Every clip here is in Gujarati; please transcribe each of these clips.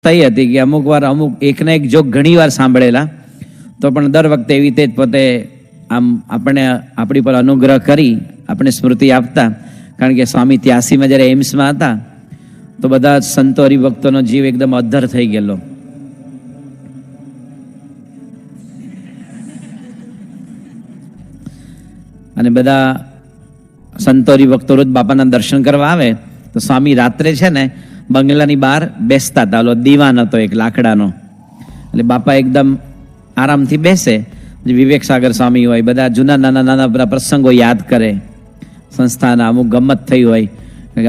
થઈ હતી કે અમુક વાર અમુક એકના એક જોક ઘણી વાર સાંભળેલા, તો પણ દર વખતે એવી રીતે જ પોતે આમ આપણે આપણી પર અનુગ્રહ કરી આપણે સ્મૃતિ આપતા. કારણ કે સ્વામી 83માં જ્યારે એમ્સમાં હતા તો બધા સંતો હરિભક્તોનો જીવ એકદમ અદ્ધર થઈ ગયેલો. અને બધા સંતો હરિભક્તો રોજ બાપાના દર્શન કરવા આવે તો સ્વામી રાત્રે છે ને બંગલાની બહાર બેસતા હતા. ઓલો દીવાન હતો એક લાકડાનો, એટલે બાપા એકદમ આરામથી બેસે. વિવેક સાગર સ્વામી હોય, બધા જૂના નાના નાના બધા પ્રસંગો યાદ કરે, સંસ્થાના અમુક ગમત થઈ હોય.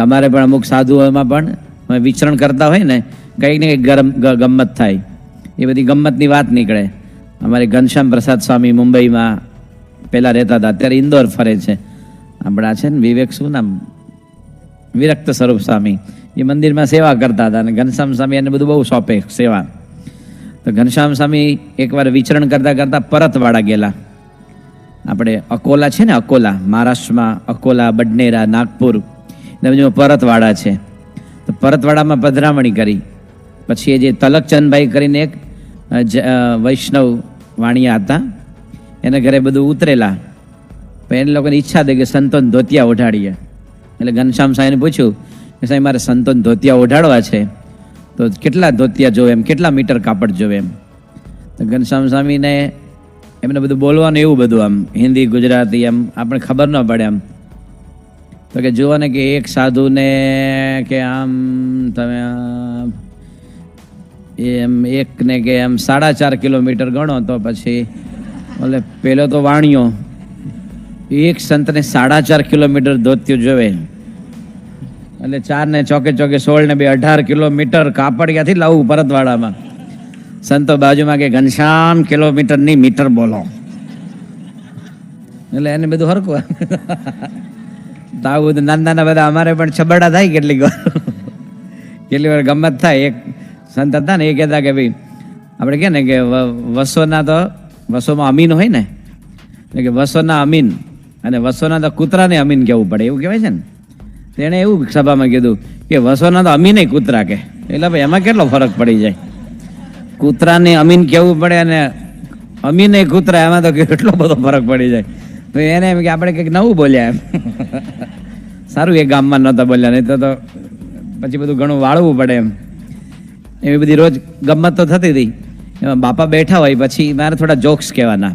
અમારે પણ અમુક સાધુઓમાં પણ વિચરણ કરતા હોય ને, કંઈક ને કંઈક ગમત થાય, એ બધી ગમતની વાત નીકળે. અમારે ઘનશ્યામ પ્રસાદ સ્વામી મુંબઈમાં પહેલાં રહેતા હતા, અત્યારે ઇન્દોર ફરે છે. આપણા છે ને વિવેક શું નામ, વિરક્ત સ્વરૂપ સ્વામી, એ મંદિરમાં સેવા કરતા હતા. અને ઘનશ્યામ સ્વામી એને બધું બહુ સોંપે સેવા. તો ઘનશ્યામ સ્વામી એકવાર વિચરણ કરતાં કરતાં પરતવાડા ગયેલા. આપણે અકોલા છે ને, અકોલા મહારાષ્ટ્રમાં, અકોલા, બડનેરા, નાગપુર એ બધું પરતવાડા છે. તો પરતવાડામાં પધરામણી કરી. પછી એ જે તલકચંદભાઈ કરીને એક વૈષ્ણવ વાણિયા હતા, એને ઘરે બધું ઉતરેલા. પણ એને લોકોની ઈચ્છા થઈ કે સંતોન ધોતિયા ઓઢાડીએ. એટલે ઘનશ્યામ સાહેબને પૂછ્યું કે સાહેબ મારે સંતોન ધોતિયા ઓઢાડવા છે, તો કેટલા ધોતિયા જોવે એમ, કેટલા મીટર કાપડ જોવે એમ. તો ઘનશ્યામ સ્વામીને એમને બધું બોલવાનું એવું બધું આમ હિન્દી ગુજરાતી એમ આપણે ખબર ન પડે એમ. તો કે જુઓ ને કે એક સાધુને કે આમ તમે એમ એક ને કે એમ 4.5 કિલોમીટર ગણો તો પછી એટલે પેલો તો વાણિયો એક સંતને 4.5 કિલોમીટર ધોત્યું જોવે, એટલે 4 ને ચોકે 16 ને 18 કિલોમીટર કાપડ ક્યાંથી લાવવું પરતવાડામાં. સંતો બાજુમાં કે ઘનશ્યામ કિલોમીટરની મીટર બોલો, એટલે એને બધું હરકું. તો આવું બધું નાના નાના બધા અમારે પણ છબડા થાય કેટલીક વાર ગમત થાય. એક સંત હતા ને, એ કહેતા કે ભાઈ આપણે કે ને કે વસોના તો વસોમાં અમીન હોય ને, એટલે કે વસોના અમીન અને વસોના તો કૂતરાને અમીન કહેવું પડે એવું કહેવાય છે ને. તેણે એવું સભામાં કીધું કે વસોના તો અમીને કૂતરા કે, એટલે ભાઈ એમાં કેટલો ફરક પડી જાય. કૂતરાને અમીન કહેવું પડે અને અમીને કૂતરા, એમાં તો કેટલો બધો ફરક પડી જાય. તો એને એમ કે આપણે કંઈક નવું બોલ્યા એમ. સારું એ ગામમાં નહોતા બોલ્યા, નહીં તો પછી બધું ઘણું વાળવું પડે એમ. એવી બધી રોજ ગમત તો થતી હતી. એમાં બાપા બેઠા હોય પછી મારે થોડા જોક્સ કહેવાના.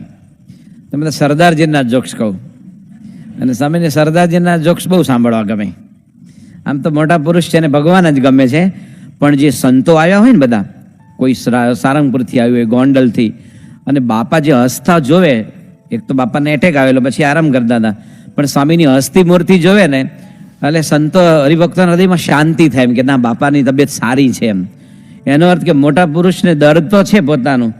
તમે તો સરદારજીના જોક્સ કહું, અને સામાન્ય સરદારજીના જોક્સ બહુ સાંભળવા ગમે. આમ તો મોટા પુરુષ છે ને ભગવાન જ ગમે છે, પણ જે સંતો આવ્યા હોય ને બધા, કોઈ સારંગપુરથી આવ્યું હોય, ગોંડલથી, અને બાપા જે હસતા જોવે, એક તો બાપાને એટેક આવેલો પછી આરામ કરતા હતા, પણ સ્વામીની હસતી મૂર્તિ જોવે ને એટલે સંતો હરિભક્તોના હૃદયમાં શાંતિ થાય એમ કે ના બાપાની તબિયત સારી છે એમ. એનો અર્થ કે મોટા પુરુષને દર્દ તો છે પોતાનું,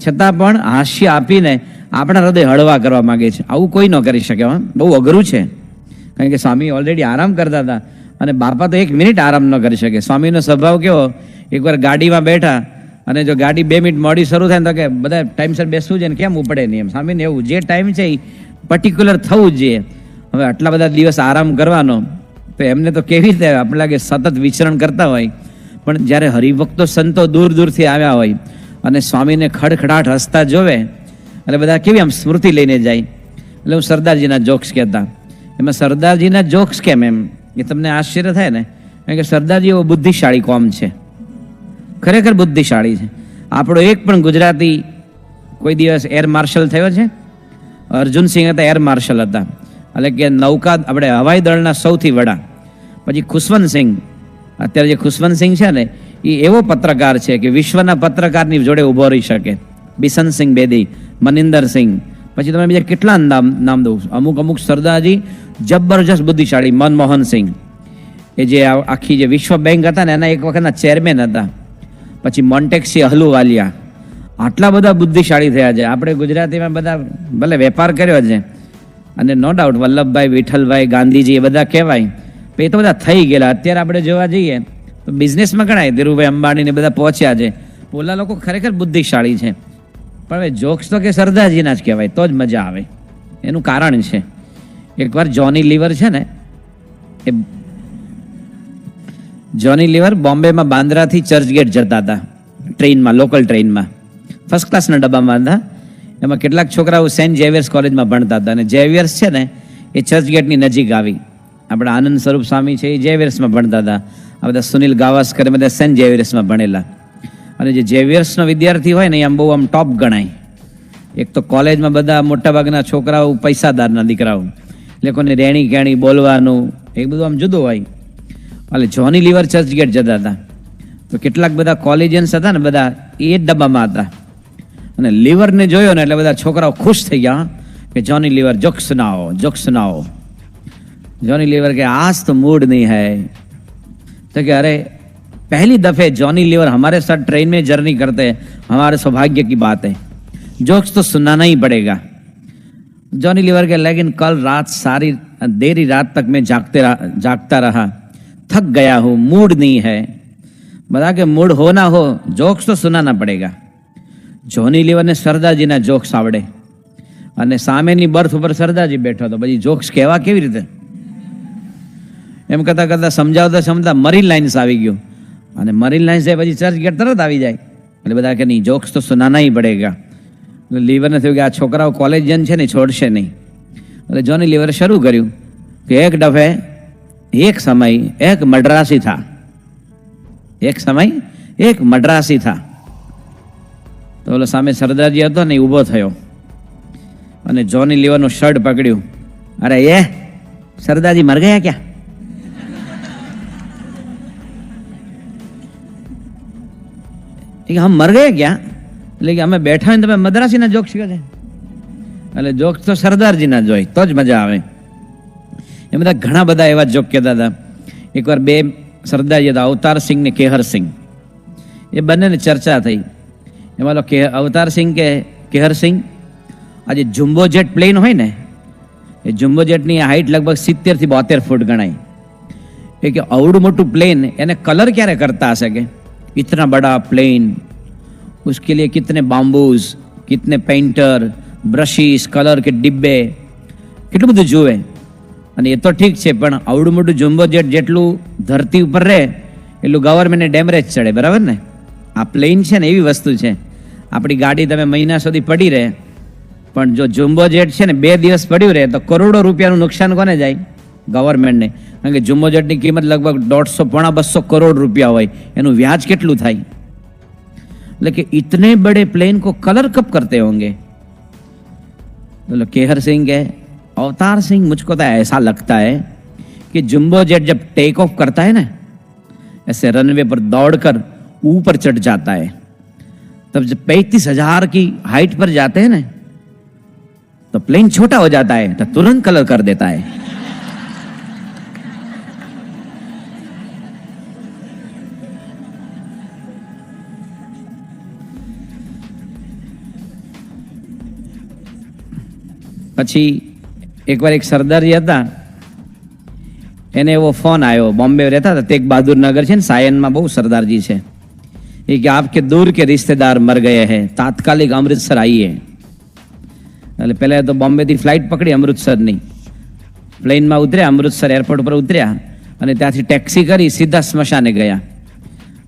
છતાં પણ હાસ્ય આપીને આપણા હૃદય હળવા કરવા માગે છે. આવું કોઈ ન કરી શકે, બહુ અઘરું છે. કારણ કે સ્વામી ઓલરેડી આરામ કરતા હતા અને બાપા તો 1 મિનિટ આરામ ન કરી શકે. સ્વામીનો સ્વભાવ કેવો, એકવાર ગાડીમાં બેઠા અને જો ગાડી 2 મિનિટ મોડી શરૂ થાય ને તો કે બધા ટાઈમસર બેસવું છે ને કેમ ઉપડે નહીં એમ. સ્વામીને એવું જે ટાઈમ છે એ પર્ટિક્યુલર થવું જ જોઈએ. હવે આટલા બધા દિવસ આરામ કરવાનો તો એમને તો કેવી રીતે આપણે લાગે સતત વિચરણ કરતા હોય. પણ જ્યારે હરિભક્તો સંતો દૂર દૂરથી આવ્યા હોય અને સ્વામીને ખડખડાટ હસતા જોવે એટલે બધા કેવી આમ સ્મૃતિ લઈને જાય. એટલે હું સરદારજીના જોક્સ કહેતા. એમાં સરદારજીના જોક્સ કેમ એમ એ તમને આશ્ચર્ય થાય ને, કારણ કે સરદારજી એવો બુદ્ધિશાળી કોમ છે, ખરેખર બુદ્ધિશાળી છે. આપણો એક પણ ગુજરાતી કોઈ દિવસ એર માર્શલ થયો છે? અર્જુનસિંહ હતા, એર માર્શલ હતા, એટલે કે નૌકા આપણે હવાઈ દળના સૌથી વડા. પછી ખુશવંતસિંહ, અત્યારે જે ખુશવંતસિંહ છે ને એ એવો પત્રકાર છે કે વિશ્વના પત્રકારની જોડે ઊભો રહી શકે. બિશનસિંહ બેદી, મનિંદરસિંહ, પછી તમે બીજા કેટલા નામ દઉં. અમુક સરદારજી જબરજસ્ત બુદ્ધિશાળી. મનમોહનસિંહ એ જે આખી જે વિશ્વ બેંક હતા ને એના એક વખતના ચેરમેન હતા. પછી મોન્ટેક્સી અહલુવાલિયા, આટલા બધા બુદ્ધિશાળી થયા છે. આપણે ગુજરાતીમાં બધા ભલે વેપાર કર્યો છે અને નો ડાઉટ વલ્લભભાઈ, વિઠ્ઠલભાઈ, ગાંધીજી એ બધા કહેવાય, એ તો બધા થઈ ગયેલા. અત્યારે આપણે જોવા જઈએ તો બિઝનેસમાં ગણાય, ધીરુભાઈ અંબાણીને બધા પહોંચ્યા છે. ઓલા લોકો ખરેખર બુદ્ધિશાળી છે. પણ હવે જોક્સ તો કે સરદારજીના જ કહેવાય તો જ મજા આવે. એનું કારણ છે, એકવાર જોની લીવર છે ને, એ જોની લીવર બોમ્બેમાં બાંદ્રાથી ચર્ચગેટ જતા હતા. ટ્રેનમાં, લોકલ ટ્રેનમાં, ફર્સ્ટ ક્લાસના ડબ્બામાં હતા. એમાં કેટલાક છોકરાઓ સેન્ટ ઝેવિયર્સ કોલેજમાં ભણતા હતા, અને ઝેવિયર્સ છે ને એ ચર્ચગેટની નજીક આવી. આપણા આનંદ સ્વરૂપ સ્વામી છે એ ઝેવિયર્સમાં ભણતા હતા. આ બધા સુનિલ ગાવસ્કર બધા સેન્ટ ઝેવિયર્સમાં ભણેલા. અને જે ઝેવિયર્સનો વિદ્યાર્થી હોય ને એ આમ બહુ આમ ટોપ ગણાય. એક તો કોલેજમાં બધા મોટાભાગના છોકરાઓ પૈસાદારના દીકરાઓ, એટલે કોને રહેણી કહેણી બોલવાનું એ બધું આમ જુદું હોય. એટલે જોની લીવર ચર્ચગેટ જતા હતા, તો કેટલાક બધા કોલેજિયન્સ હતા ને બધા એ જ ડબ્બામાં હતા. અને લીવરને જોયો ને એટલે બધા છોકરાઓ ખુશ થઈ ગયા કે જોની લીવર જોક સુનાઓ, જોક સુનાઓ. જોની લીવર કે आज तो मूड नहीं है. तो कि अरे पहली दफे जॉनी लीवर हमारे साथ ट्रेन में जर्नी करते हैं, हमारे सौभाग्य की बात है, जोक्स तो सुनाना ही पड़ेगा. जॉनी लीवर के लेकिन कल रात सारी देरी रात तक मैं जागता रहा, थक गया हूँ, मूड नहीं है. बता के मूड हो ना हो जोक्स तो सुनाना पड़ेगा. જોની લીવરને સરદારજીના જોક્સ આવડે, અને સામેની બર્થ ઉપર સરદારજી બેઠો હતો. પછી જોક્સ કહેવા કેવી રીતે? એમ કરતાં કરતાં સમજાવતા મરીન લાઇન્સ આવી ગયું, અને મરીન લાઇન્સ પછી ચર્ચ ગેટ તરત આવી જાય. એટલે બધા કે નહીં, જોક્સ તો સુનાના ही पड़ेगा. એટલે લીવરને થયું કે આ છોકરાઓ કોલેજિયન છે ને છોડશે નહીં. એટલે જોની લીવરે શરૂ કર્યું કે એક દફે એક સમય એક મદ્રાસી था, એક સમય એક મદ્રાસી था. તો ઓલો સામે સરદારજી હતો ને એ ઊભો થયો અને જોની લીવરનું શર્ટ પકડ્યું. અરે એ સરદારજી મર ગયા ક્યાં? હમ મર ગયા ક્યાં? એટલે કે અમે બેઠા હોય તમે મદ્રાસીના જોક્સ કહો છો. એટલે જોક્સ તો સરદારજીના જ હોય તો જ મજા આવે. એ બધા ઘણા બધા એવા જોક કહેતા હતા. એકવાર બે સરદારજી હતા, અવતાર સિંહ ને કેહર સિંહ. એ બંનેને ચર્ચા થઈ. એમાં અવતાર સિંહ કે કેહર સિંહ, આજે જુમ્બો જેટ પ્લેન હોય ને એ જુમ્બો જેટની હાઇટ લગભગ 70 થી 72 ફૂટ ગણાય. એ કે અવડું મોટું પ્લેન એને કલર ક્યારે કરતા હશે? કે इतना बड़ा प्लेन, उसके लिए कितने बाम्बूज, कितने पेंटर, ब्रशीज, कलर के डिब्बे, કેટલું બધું જુએ. અને એ તો ઠીક છે, પણ આવડું મોટું જમ્બો જેટ જેટલું ધરતી ઉપર રહે એટલું ગવર્મેન્ટને ડેમરેજ ચડે, બરાબર ને? આ પ્લેન છે ને એવી વસ્તુ છે. આપણી ગાડી તમે મહિના સુધી પડી રહે, પણ જો જમ્બો જેટ છે ને 2 દિવસ પડ્યું રહે તો કરોડો રૂપિયાનું નુકસાન કોને જાય? ગવર્મેન્ટને. કારણ કે જમ્બો જેટની કિંમત લગભગ 150-200 કરોડ રૂપિયા હોય, એનું વ્યાજ કેટલું થાય? એટલે કે इतने बड़े प्लेन को कलर कब करते होंगे? तो केहर सिंह के अवतार सिंह, मुझको तो ऐसा लगता है कि जम्बो जेट जब टेक ऑफ करता है ना, ऐसे रनवे पर दौड़कर ऊपर चढ़ जाता है, तब जब 35,000 की हाइट पर जाते हैं ना तो प्लेन छोटा हो जाता है, तो तुरंत कलर कर देता है. પછી એકવાર એક સરદારજી હતા, એને એવો ફોન આવ્યો. બોમ્બે રહેતા હતા, તેગ બહાદુર નગર છે ને સાયનમાં, બહુ સરદારજી છે. એ કે આપકે દૂર કે રિશ્તેદાર મર ગયે હૈ, તાત્કાલિક અમૃતસર આવીએ. એટલે પહેલા તો બોમ્બેથી ફ્લાઇટ પકડી અમૃતસરની, પ્લેનમાં ઉતર્યા, અમૃતસર એરપોર્ટ ઉપર ઉતર્યા, અને ત્યાંથી ટેક્સી કરી સીધા સ્મશાને ગયા.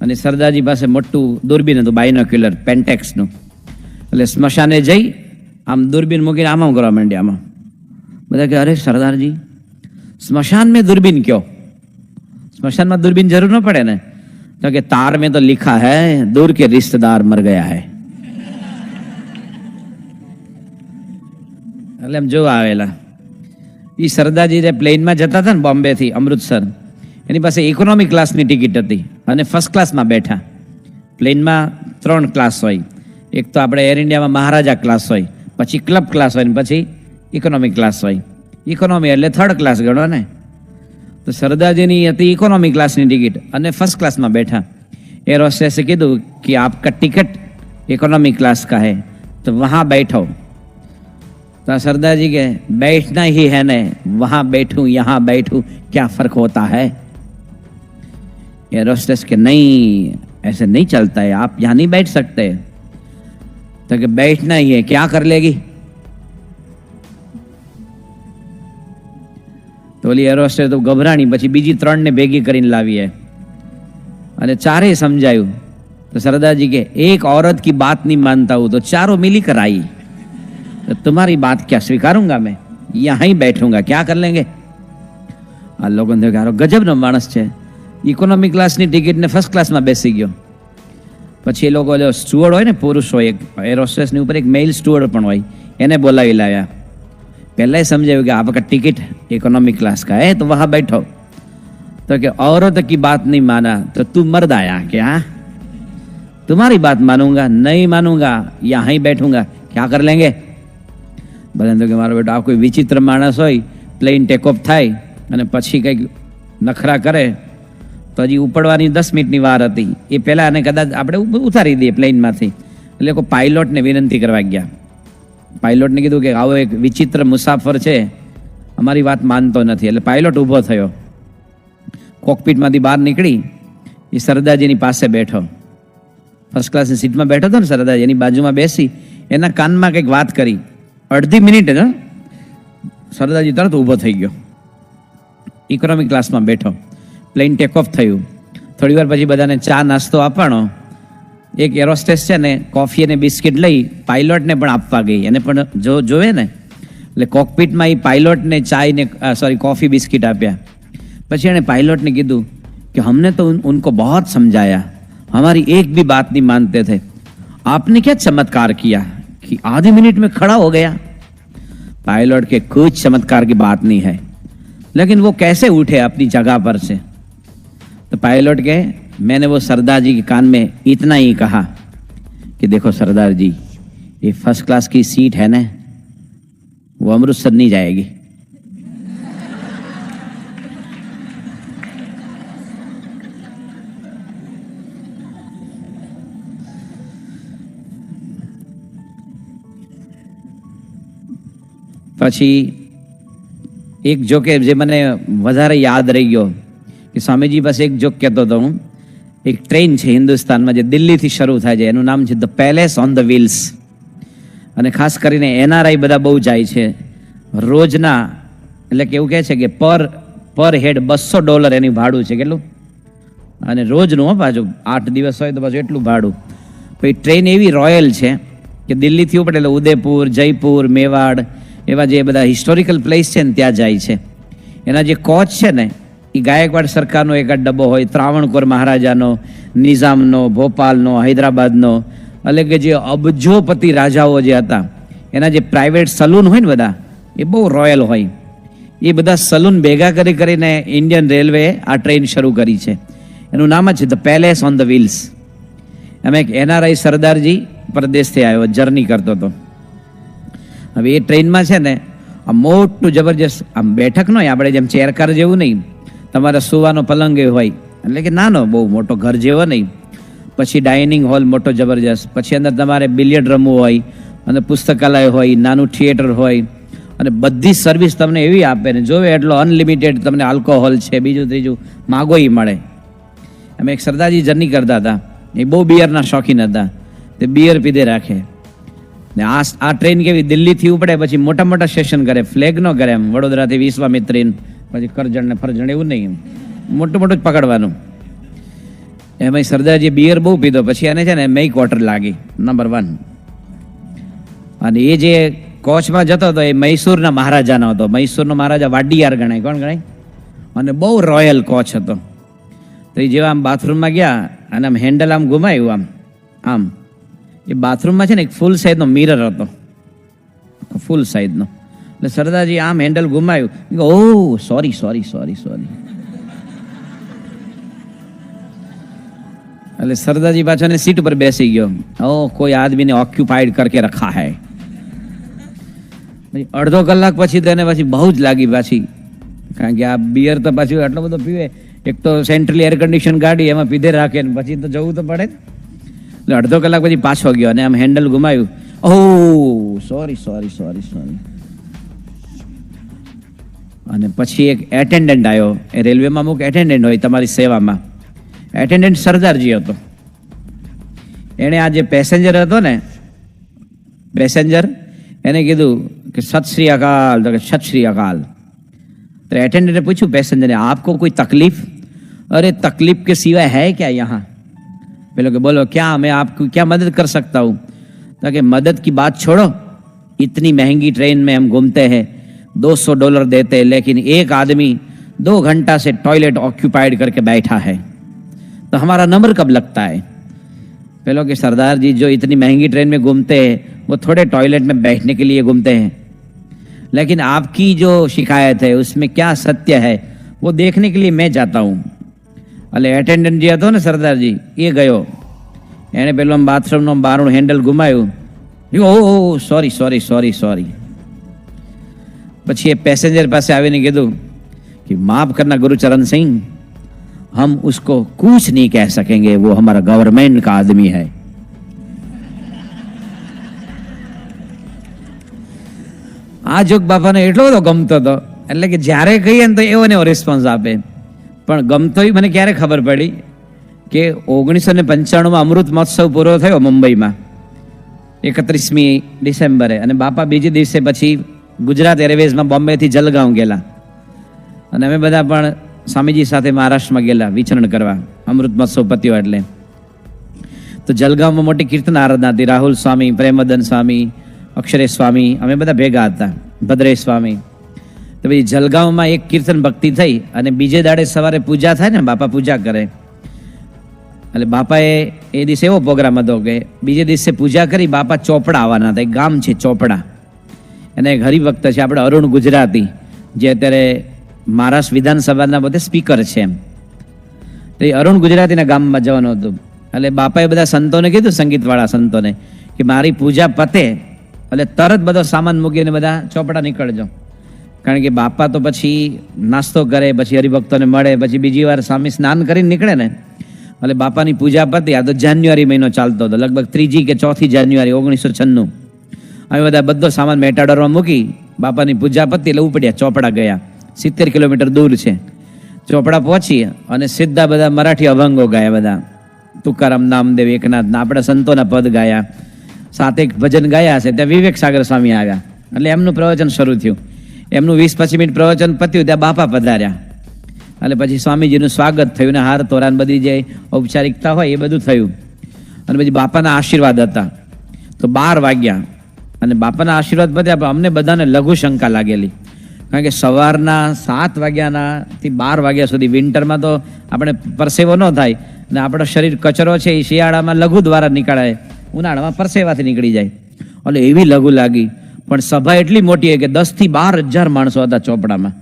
અને સરદારજી પાસે મોટું દૂરબીન હતું, બાયનોક્યુલર પેન્ટેક્સનું. એટલે સ્મશાને જઈ આમ दूरबीन મૂકીને આમ કરવા માંડ્યા. આમાં બધા કે અરે સરદારજી स्मशान में दूरबीन क्यों? स्मशान में दूरबीन जरूर न पड़े ना. तो कि तार में तो लिखा है दूर के रिश्तेदार मर गया है. એટલે એમ જોવા આવેલા એ સરદારજી જે પ્લેનમાં જતા હતા ને બોમ્બે થી અમૃતસર, એની પાસે ઇકોનોમી ક્લાસની ટિકિટ હતી અને ફર્સ્ટ ક્લાસમાં બેઠા. પ્લેનમાં 3 ક્લાસ હોય. એક તો આપણે એર ઇન્ડિયામાં મહારાજા ક્લાસ હોય, પછી ક્લબ ક્લાસ હોય, પછી ઇકોનોમી ક્લાસ હોય. ઇકોનોમી એટલે 3rd ક્લાસ ગણો ને. તો સરદારજીની હતી ઇકોનોમી ક્લાસની ટિકિટ અને ફર્સ્ટ ક્લાસમાં બેઠા. એર હોસ્ટેસે કીધું કે આપકા ટિકટ इकोनॉमी क्लास का है तो वहाँ बैठो. तो सरदार जी के बैठना ही है न, वहाँ बैठूं यहाँ बैठूं क्या फर्क होता है? एयर होस्टेस के नहीं, ऐसे नहीं चलता है, आप यहाँ नहीं बैठ सकते. तो कि बैठना ही है, क्या कर लेगी? तो बोली एयर होस्टेस तो घबराणी, પછી બીજી 3 ને ભેગી કરીને લાવી અને ચારે સમજાયું तो सरदार जी के एक औरत की बात नहीं मानता हूं तो चारों मिलकर आई, तो तुम्हारी बात क्या स्वीकारूंगा मैं, यहाँ ही बैठूंगा, क्या कर लेंगे। આ લોકોને થયું કે હારો ગજબનો માણસ છે, ઇકોનોમી ક્લાસની ટિકિટને ફર્સ્ટ ક્લાસમાં બેસી ગયો। પછી એ લોકો જો સ્ટુઅર્ડ હોય ને, પુરુષ હોય, એક એર હોસ્ટેસની ઉપર એક મેલ સ્ટુઅર્ડ પણ હોય, એને બોલાવી લાવ્યા। પહેલાં સમજાવ્યું કે आपका टिकट इकोनॉमी क्लास का है तो वहाँ बैठो। तो कि औरत की बात नहीं माना तो तू मर्द आया क्या, तुम्हारी बात मानूंगा, नहीं मानूंगा यहाँ ही बैठूंगा, क्या कर लेंगे। भले तो कि मारो बेटा आ कोई विचित्र माणस होय, प्लेन टेकऑफ थाय અને પછી કંઈક નખરા કરે તો હજી ઉપડવાની 10 મિનિટની વાર હતી, એ પહેલાં આને કદાચ આપણે ઉતારી દઈએ પ્લેનમાંથી। એટલે લોકો પાયલોટને વિનંતી કરવા ગયા। પાયલોટને કીધું કે આવો એક વિચિત્ર મુસાફર છે, અમારી વાત માનતો નથી। એટલે પાયલોટ ઊભો થયો, કોકપીટમાંથી બહાર નીકળી એ સરદારજીની પાસે બેઠો, ફર્સ્ટ ક્લાસની સીટમાં બેઠો હતો ને સરદારજી, એની બાજુમાં બેસી એના કાનમાં કંઈક વાત કરી। અડધી મિનિટ જ સરદારજી તરત ઊભો થઈ ગયો, ઇકોનોમી ક્લાસમાં બેઠો, પ્લેન ટેક ઓફ થયું। થોડી વાર પછી બધાને ચા નાસ્તો આપવાનો, એક એરોસ્ટેસ છે ને કોફી અને બિસ્કિટ લઈ પાયલોટને પણ આપવા ગઈ, એને પણ જોવે ને, એટલે કોકપીટમાં એ પાયલોટને ચાય ને कॉफ़ी बिस्किट આપ્યા। પછી એણે પાયલોટને કીધું कि हमने तो उनको बहुत समझाया, हमारी एक भी बात नहीं मानते थे, आपने क्या चमत्कार किया कि आधी मिनट में खड़ा हो गया। पायलट के कुछ चमत्कार की बात नहीं है, लेकिन वो कैसे उठे अपनी जगह पर से। तो पायलट के मैंने वो सरदार जी के कान में इतना ही कहा कि देखो सरदार जी, ये फर्स्ट क्लास की सीट है ना, वो अमृतसर नहीं जाएगी। પછી એક જોકે જે મને વધારે યાદ રહી ગયો કે સ્વામીજી પાસે એક જોક કહેતો હતો હું। એક ટ્રેન છે હિન્દુસ્તાનમાં જે દિલ્હીથી શરૂ થાય છે, એનું નામ છે the palace on the wheels, અને ખાસ કરીને એનઆરઆઈ બધા બહુ જાય છે રોજના। એટલે કે એવું કહે છે કે પર હેડ $200 એની ભાડું છે, કેટલું, અને રોજનું પાછું 8 દિવસ હોય તો પાછું એટલું ભાડું। પછી ટ્રેન એવી રોયલ છે કે દિલ્હીથી ઉપડે એટલે ઉદયપુર, જયપુર, મેવાડ એવા જે બધા હિસ્ટોરિકલ પ્લેસ છે ને ત્યાં જાય છે। એના જે કોચ છે ને એ ગાયકવાડ સરકારનો એકાદ ડબ્બો હોય, ત્રાવણકોર મહારાજાનો, નિઝામનો, ભોપાલનો, હૈદરાબાદનો, એટલે કે જે અબજોપતિ રાજાઓ જે હતા એના જે પ્રાઇવેટ સલૂન હોય ને બધા, એ બહુ રોયલ હોય। એ બધા સલૂન ભેગા કરીને ઇન્ડિયન રેલવેએ આ ટ્રેન શરૂ કરી છે, એનું નામ જ છે the palace on the wheels. એમાં એક એનઆરઆઈ સરદારજી પરદેશથી આવ્યો, જર્ની કરતો હતો। હવે એ ટ્રેનમાં છે ને આ મોટું જબરજસ્ત આમ બેઠક ન હોય, આપણે જેમ ચેરકાર જેવું નહીં, તમારે સુવાનો પલંગ હોય, એટલે કે નાનો બહુ મોટો ઘર જેવો નહીં। પછી ડાઇનિંગ હોલ મોટો જબરજસ્ત, પછી અંદર તમારે બિલિયર્ડ રમવું હોય, અને પુસ્તકાલય હોય, નાનું થિયેટર હોય, અને બધી સર્વિસ તમને એવી આપે ને જોવે એટલો અનલિમિટેડ તમને આલ્કોહોલ છે, બીજું ત્રીજું માગો એ મળે। અમે એક સરદારજી જર્ની કરતા હતા, એ બહુ બિયરના શોખીન હતા, તે બિયર પીધે રાખે ને। આ ટ્રેન કેવી દિલ્હીથી ઉપડે પછી મોટા મોટા સ્ટેશન કરે, ફ્લેગ નો કરે, એમ વડોદરાથી વિશ્વામિત્રીન, પછી કરજણ ને ફરજણ એવું નહીં, મોટું મોટું જ પકડવાનું। એમાં સરદારજી બિયર બહુ પીધો, પછી એને છે ને મેઈ ક્વાર્ટર લાગી નંબર 1, અને એ જે કોચમાં જતો હતો એ મૈસૂરના મહારાજાનો હતો। મૈસૂરનો મહારાજા વાડિયાર ગણાય, કોણ ગણાય, અને બહુ રોયલ કોચ હતો। તો એ જેવા આમ બાથરૂમમાં ગયા અને આમ હેન્ડલ આમ ઘુમાયું આમ એ બાથરૂમમાં છે ને એક ફૂલ સાઇઝનો મિરર હતો, ફૂલ સાઇઝનો। એટલે સરદારજી આમ હેન્ડલ ઘુમાયું, ઓ સોરી સોરી સોરી સોરી, એટલે સરદારજી પાછો ને સીટ પર બેસી ગયો, ઓ કોઈ આદમીને ઓક્યુપાઈડ કરકે રખા હૈ। અડધો કલાક પછી તો એને પછી બહુ જ લાગી પાછી, કારણ કે આ બિયર તો પાછું આટલો બધો પીવે, એક તો સેન્ટ્રલ એર કન્ડિશન ગાડી એમાં પીધે રાખે ને પછી તો જવું તો પડે। એટલે અડધો કલાક પછી પાછો ગયો અને આમ હેન્ડલ ઘુમાયું, ઓ સોરી સોરી સોરી સોરી, અને પછી એક એટેન્ડન્ટ આવ્યો। એ રેલવેમાં અમુક એટેન્ડન્ટ હોય તમારી સેવામાં, એટેન્ડન્ટ સરદારજી હતો। એણે આ જે પેસેન્જર હતો ને, પેસેન્જર એને કીધું કે સત શ્રી અકાલ, તો કે સત શ્રી અકાલ। तो अटेंडेंट ने पूछू पैसेंजर ने, आपको कोई तकलीफ? अरे तकलीफ के सिवाय है क्या यहाँ? पेलो कि बोलो क्या मैं आपको क्या मदद कर सकता हूँ? तो कि मदद की बात छोड़ो, इतनी महंगी ट्रेन में हम घूमते हैं, $200 देते हैं, लेकिन एक आदमी 2 घंटा से टॉयलेट ऑक्यूपाइड करके बैठा है, तो हमारा नंबर कब लगता है? पेलो कि सरदार जी, जो इतनी महंगी ट्रेन में घूमते हैं वो थोड़े टॉयलेट में बैठने के लिए घूमते हैं, लेकिन आपकी जो शिकायत है उसमें क्या सत्य है वो देखने के लिए मैं जाता हूँ. એટલે એટેન્ડન્ટ જે હતો ને સરદારજી, એ ગયો, એણે પેલો બાથરૂમનો બારણું હેન્ડલ ઘુમાયું, ઓ સોરી સોરી સોરી સોરી. પછી એ પેસેન્જર પાસે આવીને કીધું कि माफ करना गुरुचरण सिंह, हम उसको कुछ नहीं कह सकेंगे, वो हमारा गवर्नमेंट का आदमी है. આ જોક બાપાને એટલો બધો ગમતો હતો, એટલે કે જ્યારે કહીએ ને તો એવો ને એવો રિસ્પોન્સ આપે. પણ ગમતો મને ક્યારે ખબર પડી કે 1995માં અમૃત મહોત્સવ પૂરો થયો મુંબઈમાં 31મી ડિસેમ્બરે, અને બાપા બીજે દિવસે પછી ગુજરાત એરવેઝમાં બોમ્બેથી જલગાંવ ગયેલા, અને અમે બધા પણ સ્વામીજી સાથે મહારાષ્ટ્રમાં ગયેલા વિચરણ કરવા અમૃત મહોત્સવ પત્યો એટલે. તો જલગાંવમાં મોટી કીર્તન આરાધના હતી, રાહુલ સ્વામી, પ્રેમદન સ્વામી, અક્ષરેશ સ્વામી, અમે બધા ભેગા હતા, ભદ્રેશ સ્વામી. તો પછી જલગાંવમાં એક કીર્તન ભક્તિ થઈ, અને બીજે દાડે સવારે પૂજા થાય ને, બાપા પૂજા કરે, એટલે બાપાએ એ દિવસે એવો પ્રોગ્રામ હતો કે બીજે દિવસે પૂજા કરી બાપા ચોપડા આવવાના હતા. એક ગામ છે ચોપડા, અને એક હરિભક્ત છે આપણે અરુણ ગુજરાતી, જે અત્યારે મહારાષ્ટ્ર વિધાનસભાના બધે સ્પીકર છે એમ. તો એ અરુણ ગુજરાતીના ગામમાં જવાનું હતું, એટલે બાપાએ બધા સંતોને કીધું, સંગીતવાળા સંતોને, કે મારી પૂજા પતે એટલે તરત બધો સામાન મૂકીને બધા ચોપડા નીકળજો, કારણ કે બાપા તો પછી નાસ્તો કરે, પછી હરિભક્તોને મળે, પછી બીજી વાર સ્વામી સ્નાન કરીને નીકળે ને, એટલે બાપાની પૂજા પતી. આ તો જાન્યુઆરી મહિનો ચાલતો હતો, લગભગ 3જી કે 4થી જાન્યુઆરી 1996. અમે બધા બધો સામાન મેટાડોરમાં મૂકી બાપાની પૂજા પતી એટલે ઉપડ્યા, ચોપડા ગયા. 70 કિલોમીટર દૂર છે. ચોપડા પહોંચી અને સીધા બધા મરાઠી અભંગો ગાયા, બધા તુકારામ, નામદેવ, એકનાથ, આપણા સંતોના પદ ગાયા, 7 ભજન ગાયા છે. ત્યાં વિવેક સાગર સ્વામી આવ્યા, એટલે એમનું પ્રવચન શરૂ થયું. એમનું 20-25 મિનિટ પ્રવચન પત્યું, ત્યાં બાપા પધાર્યા, એટલે પછી સ્વામીજીનું સ્વાગત થયું, ને હાર તોરાન બધી જે ઔપચારિકતા હોય એ બધું થયું, અને પછી બાપાના આશીર્વાદ હતા. તો 12 વાગ્યા, અને બાપાના આશીર્વાદ પત્યા, પણ અમને બધાને લઘુ શંકા લાગેલી, કારણ કે સવારના 7 વાગ્યાથી 12 વાગ્યા સુધી વિન્ટરમાં તો આપણે પરસેવો ન થાય, ને આપણો શરીર કચરો છે એ શિયાળામાં લઘુ દ્વારા નીકળાય, ઉનાળામાં પરસેવાથી નીકળી જાય, એટલે એવી લઘુ લાગી. પણ સભા એટલી મોટી છે કે 10,000 થી 12,000 માણસો હતા ચોપડામાં,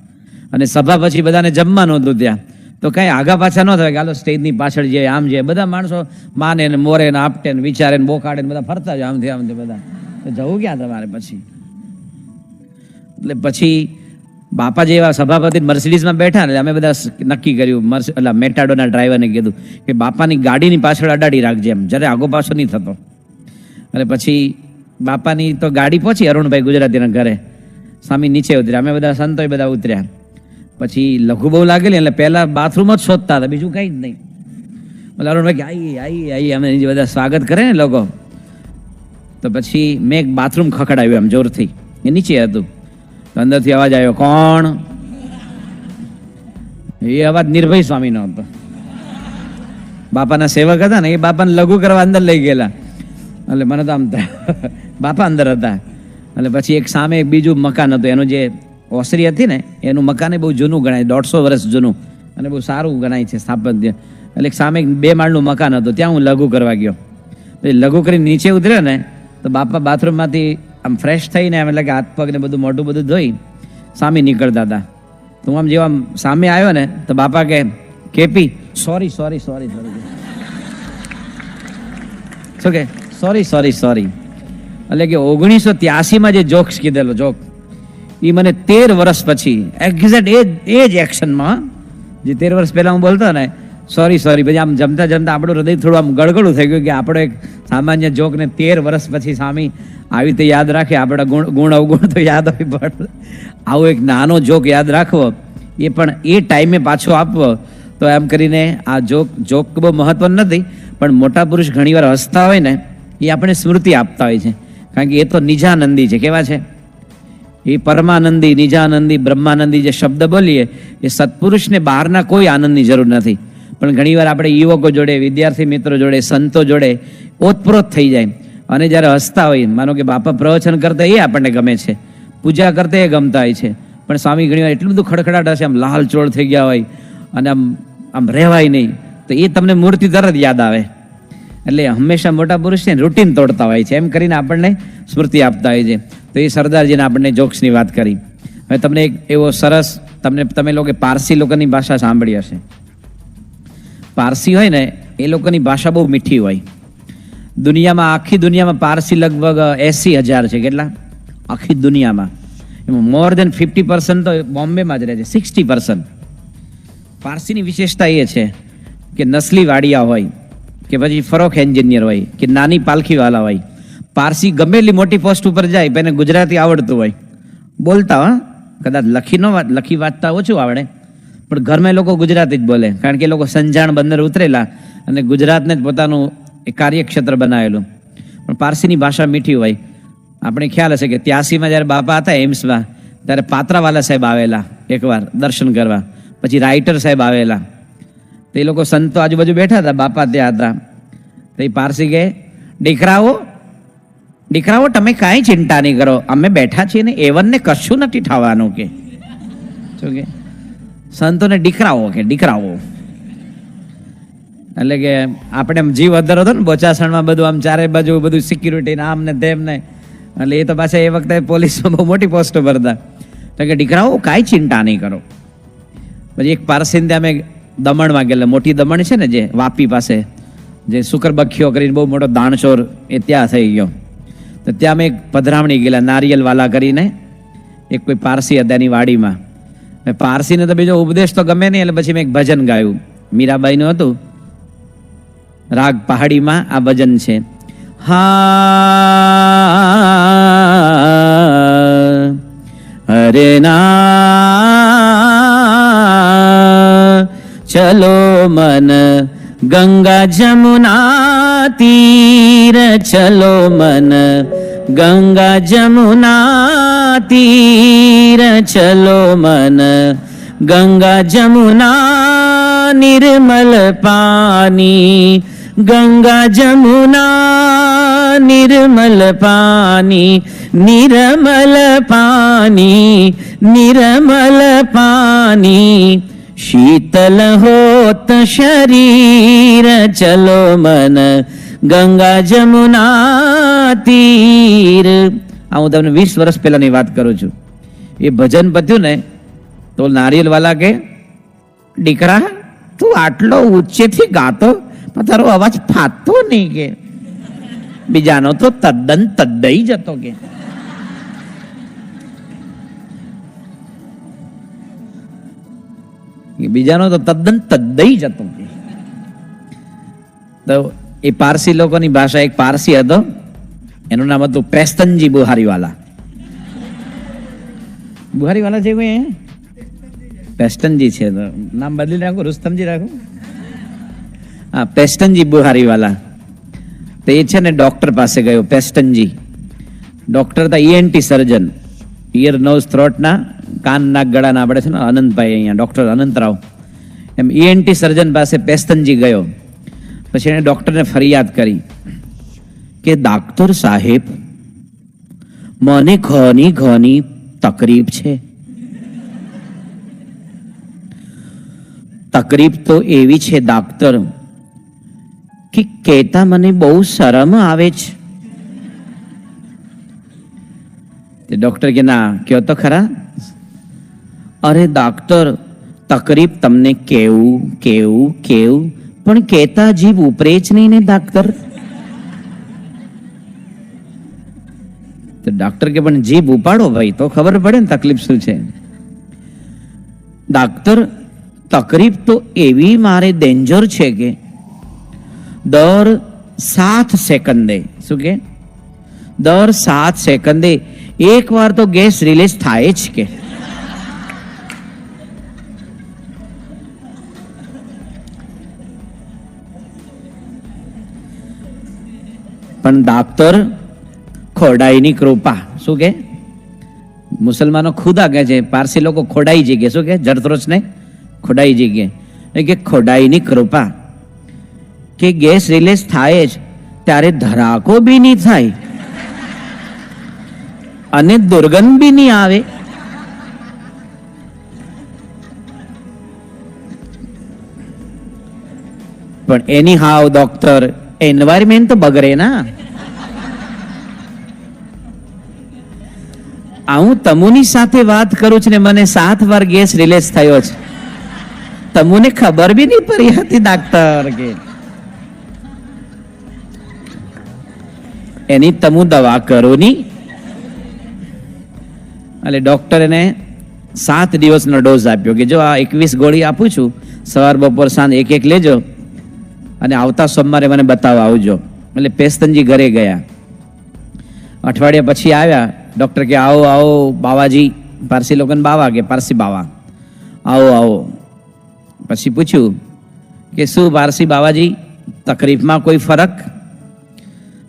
અને સભા પછી બધાને જમવાનું હતું ત્યાં, તો કાંઈ આગા પાછા ન થાય કે હાલો સ્ટેજની પાછળ જે આમ જે બધા માણસો માને ને મોરે ને આપટે ને વિચારે ને બોકાડે ને બધા ફરતા જાય આમથી બધા, તો જવું ક્યાં તમારે પછી? એટલે પછી બાપા જેવા સભાપતિ મર્સિડીઝમાં બેઠા ને, અમે બધા નક્કી કર્યું, એટલે મેટાડોના ડ્રાઈવરને કીધું કે બાપાની ગાડીની પાછળ અડાડી રાખજે, એમ જ્યારે આગો પાછો નહીં થતો. એટલે પછી બાપાની તો ગાડી પહોંચી અરુણભાઈ ગુજરાતીના ઘરે, સ્વામી નીચે ઉતર્યા, અમે બધા સંતોય બધા ઉતર્યા. પછી લઘુ બહુ લાગેલી, એટલે પહેલાં બાથરૂમ જ શોધતા હતા, બીજું કંઈ જ નહીં. એટલે અરુણભાઈ કે આઈ અમે બધા સ્વાગત કરે ને લોકો. તો પછી મેં એક બાથરૂમ ખખડાવ્યું એમ જોરથી, એ નીચે હતું, તો અંદરથી અવાજ આવ્યો, કોણ? એ અવાજ નિર્ભય સ્વામીનો હતો, બાપાના સેવક હતા ને, એ બાપાને લઘુ કરવા અંદર લઈ ગયેલા. એટલે મને તો આમ બાપા અંદર હતા. એટલે પછી એક સામે એક બીજું મકાન હતું, એનું જે ઓસરી હતી ને એનું મકાન બહુ જૂનું ગણાય, 150 વર્ષ જૂનું, અને બહુ સારું ગણાય છે સ્થાપત્ય. એટલે સામે 2 માળનું મકાન હતું, ત્યાં હું લઘુ કરવા ગયો. લઘુ કરીને નીચે ઉતર્યો ને, તો બાપા બાથરૂમમાંથી આમ ફ્રેશ થઈને એમ, એટલે કે હાથ પગ ને બધું મોઢું બધું ધોઈ સામે નીકળતા હતા. તો હું આમ જેવા સામે આવ્યો ને, તો બાપા કે KP sorry sorry sorry sorry, શું કે સોરી. એટલે કે 1983માં જે જોક્સ કીધેલો જોક, એ મને 13 વર્ષ પછી એક્ઝેક્ટ એ જ એક્શનમાં, જે 13 વર્ષ પહેલાં હું બોલતો ને સોરી, પછી આમ જમતા આપણું હૃદય થોડું આમ ગળગળું થઈ ગયું કે આપણો એક સામાન્ય જોકને 13 વર્ષ પછી સામી આવી રીતે યાદ રાખે. આપણા ગુણ અવગુણ તો યાદ હોય, પણ આવો એક નાનો જોક યાદ રાખવો, એ પણ એ ટાઈમે પાછો આપવો. તો એમ કરીને આ જોક બહુ મહત્વનું નથી, પણ મોટા પુરુષ ઘણીવાર હસતા હોય ને, એ આપણે સ્મૃતિ આપતા હોય છે, કારણ કે એ તો નિજાનંદી છે. કેવા છે એ? પરમાનંદી, નિજાનંદી, બ્રહ્માનંદી જે શબ્દ બોલીએ, એ સત્પુરુષને બહારના કોઈ આનંદની જરૂર નથી, પણ ઘણીવાર આપણે યુવકો જોડે, વિદ્યાર્થી મિત્રો જોડે, સંતો જોડે ઓતપ્રોત થઈ જાય અને જ્યારે હસતા હોય, માનો કે બાપા પ્રવચન કરતા એ આપણને ગમે છે, પૂજા કરતા એ ગમતા હોય છે, પણ સ્વામી ઘણીવાર એટલું બધું ખડખડાટ હશે, આમ લાલ ચોળ થઈ ગયા હોય અને આમ રહેવાય નહીં, તો એ તમને મૂર્તિ તરત યાદ આવે. એટલે હંમેશા મોટા પુરુષ છે રૂટીન તોડતા હોય છે, એમ કરીને આપણને સ્મૃતિ આપતા હોય છે. તો એ સરદારજીને આપણને જોક્સની વાત કરી. હવે તમને એક એવો સરસ, તમે લોકો પારસી લોકોની ભાષા સાંભળી હશે. પારસી હોય ને એ લોકોની ભાષા બહુ મીઠી હોય. દુનિયામાં, આખી દુનિયામાં પારસી લગભગ 80,000 છે. કેટલા? આખી દુનિયામાં. એમાં મોર દેન 50% તો બોમ્બેમાં જ રહે છે. 60%. પારસીની વિશેષતા એ છે કે નસલી વાડિયા હોય કે પછી ફરોખ એન્જિનિયર હોય કે નાની પાલખીવાલા હોય, પારસી ગમેલી મોટી પોસ્ટ ઉપર જાય પણ એને ગુજરાતી આવડતું હોય. બોલતા કદાચ લખી વાંચતા ઓછું આવડે, પણ ઘરમાં લોકો ગુજરાતી જ બોલે, કારણ કે એ લોકો સંજાણ બંદર ઉતરેલા અને ગુજરાતને જ પોતાનું કાર્યક્ષેત્ર બનાવેલું. પણ પારસીની ભાષા મીઠી હોય. આપણે ખ્યાલ હશે કે 83માં જ્યારે બાપા હતા એમ્સમાં, ત્યારે પાત્રાવાલા સાહેબ આવેલા એકવાર દર્શન કરવા, પછી રાઇટર સાહેબ આવેલા. તો એ લોકો સંતો આજુબાજુ બેઠા હતા, બાપા ત્યાં હતા. તો એ પારસી કહે, દીકરાઓ તમે કાંઈ ચિંતા નહીં કરો, અમે બેઠા છીએ ને, એવનને કશું નથી થવાનું કે. શું કે? સંતોને દીકરાઓ કે દીકરાઓ. એટલે કે આપણે આમ જીવ અધર હતો ને બોચાસણમાં, બધું આમ ચારે બાજુ બધું સિક્યુરિટી આમ ને તેમ ને, એટલે એ તો પાછા એ વખતે પોલીસમાં બહુ મોટી પોસ્ટો પર હતા. તો કે દીકરાઓ કાંઈ ચિંતા નહીં કરો. પછી એક પારસીને ત્યાં અમે દમણમાં ગયેલા, મોટી દમણ છે ને જે વાપી પાસે, જે શુકરબખીઓ કરીને બહુ મોટો દાણચોર એ ત્યાં થઈ ગયો. તો ત્યાં અમે એક પધરામણી ગયેલા, નારિયેલવાલા કરીને એક કોઈ પારસી હતા એની વાડીમાં. પારસીને તો બીજો ઉપદેશ તો ગમે નહીં, એટલે પછી મેં એક ભજન ગાયું, મીરાબાઈનું હતું, રાગ પહાડીમાં આ ભજન છે. હા અરે ના ચલો મન ગંગા જમુના તીર, ચલો મન ગંગા જમુના તીર, ચલો મન ગંગા જમુના નિર્મલ પાની, ગંગા જમુના નિર્મલ પાની, નિર્મલ પાની, નિર્મલ પાની, શીતલ હોત શરીર, ચલો મન ગંગા જમુના તીર. આ હું તમને 20 વર્ષ પહેલાની વાત કરું છું. એ ભજન પત્યું ને તો નારિયેલવાલા કે, દીકરા તું આટલો ઊંચેથી ગાતો પણ તારો અવાજ ફાટતો નહીં કે, બીજાનો તો તદ્દન તદ્દઈ જતો કે. બીજાનો તો તદ્દન તદ્દઈ જતો કે. તો એ પારસી લોકોની ભાષા, એક પારસી હતો, એનું નામ હતું પેસ્તનજી બુહારીવાલા. બુહારીવાલા છે કોઈ? પેસ્ટનજી છે, તો નામ બદલી નાખું, રુસ્તમજી રાખું. હા, પેસ્ટનજી બુહારીવાલા. તો એ છે ને ડૉક્ટર પાસે ગયો, પેસ્ટનજી. ડૉક્ટર હતા ENT સર્જન, ઇયર નોઝ થ્રોટના, કાન નાક ગળાના આપણે છે ને અનંતભાઈ, અહીંયા ડૉક્ટર અનંતરાવ, એમ ENT સર્જન પાસે પેસ્ટનજી ગયો. પછી એને ડૉક્ટરને ફરિયાદ કરી કે ડાક્ટર સાહેબ મને ઘણી તકલીફ છે. તકલીફ તો એવી છે ડાક્ટર કે કહેતા મને બહુ શરમ આવે છે. તે ડૉક્ટર કે ના કયો તો ખરા. અરે ડાક્ટર તકલીફ તમને કેવું પણ કહેતા જીભ ઉપરે જ નહીં ને ડાક્ટર. તો ડાક્ટર કે પણ જીભ ઉપાડો ભાઈ, તો ખબર પડે ને તકલીફ શું છે. ડાક્ટર તકલીફ તો એવી મારે ડેન્જર છે કે દર 7 સેકન્ડે, શું કે દર 7 સેકન્ડે એક વાર તો ગેસ રિલીઝ થાય જ કે. પણ ડાક્ટર ખોડાઈની કૃપા, શું કે મુસલમાનો ખુદા કહે છે, પારસી લોકો ખોડાઈ જી કે, શું કે જરતરોજ ને ખોડાઈ જી કે. કે ખોડાઈની કૃપા કે ગેસ રિલીઝ થાય જ ત્યારે ધરાકો બી નહીં થાય અને દુર્ગંધ બી નહીં આવે. પણ એની હાવ ડોક્ટર એન્વાયરમેન્ટ તો બગડે ના. હું તમુની સાથે વાત કરું છું ને મને 7 વાર ગેસ રિલીઝ થયો છે. તમુને ખબર બી નહીં પડી હતી ડાક્ટર કે એની તમુ દવા કરો ની. એટલે ડોક્ટર એને 7 દિવસનો ડોઝ આપ્યો કે જો આ 21 ગોળી આપું છું, સવાર બપોર સાંજ એક લેજો અને આવતા સોમવારે મને બતાવવા આવજો. એટલે પેસ્તનજી ઘરે ગયા. અઠવાડિયા પછી આવ્યા. ડૉક્ટર કે આવો આવો બાવાજી, પારસી લોકોને બાવા કે પારસી બાવા, આવો આવો. પછી પૂછ્યું કે શું પારસી બાવાજી તકલીફમાં કોઈ ફરક?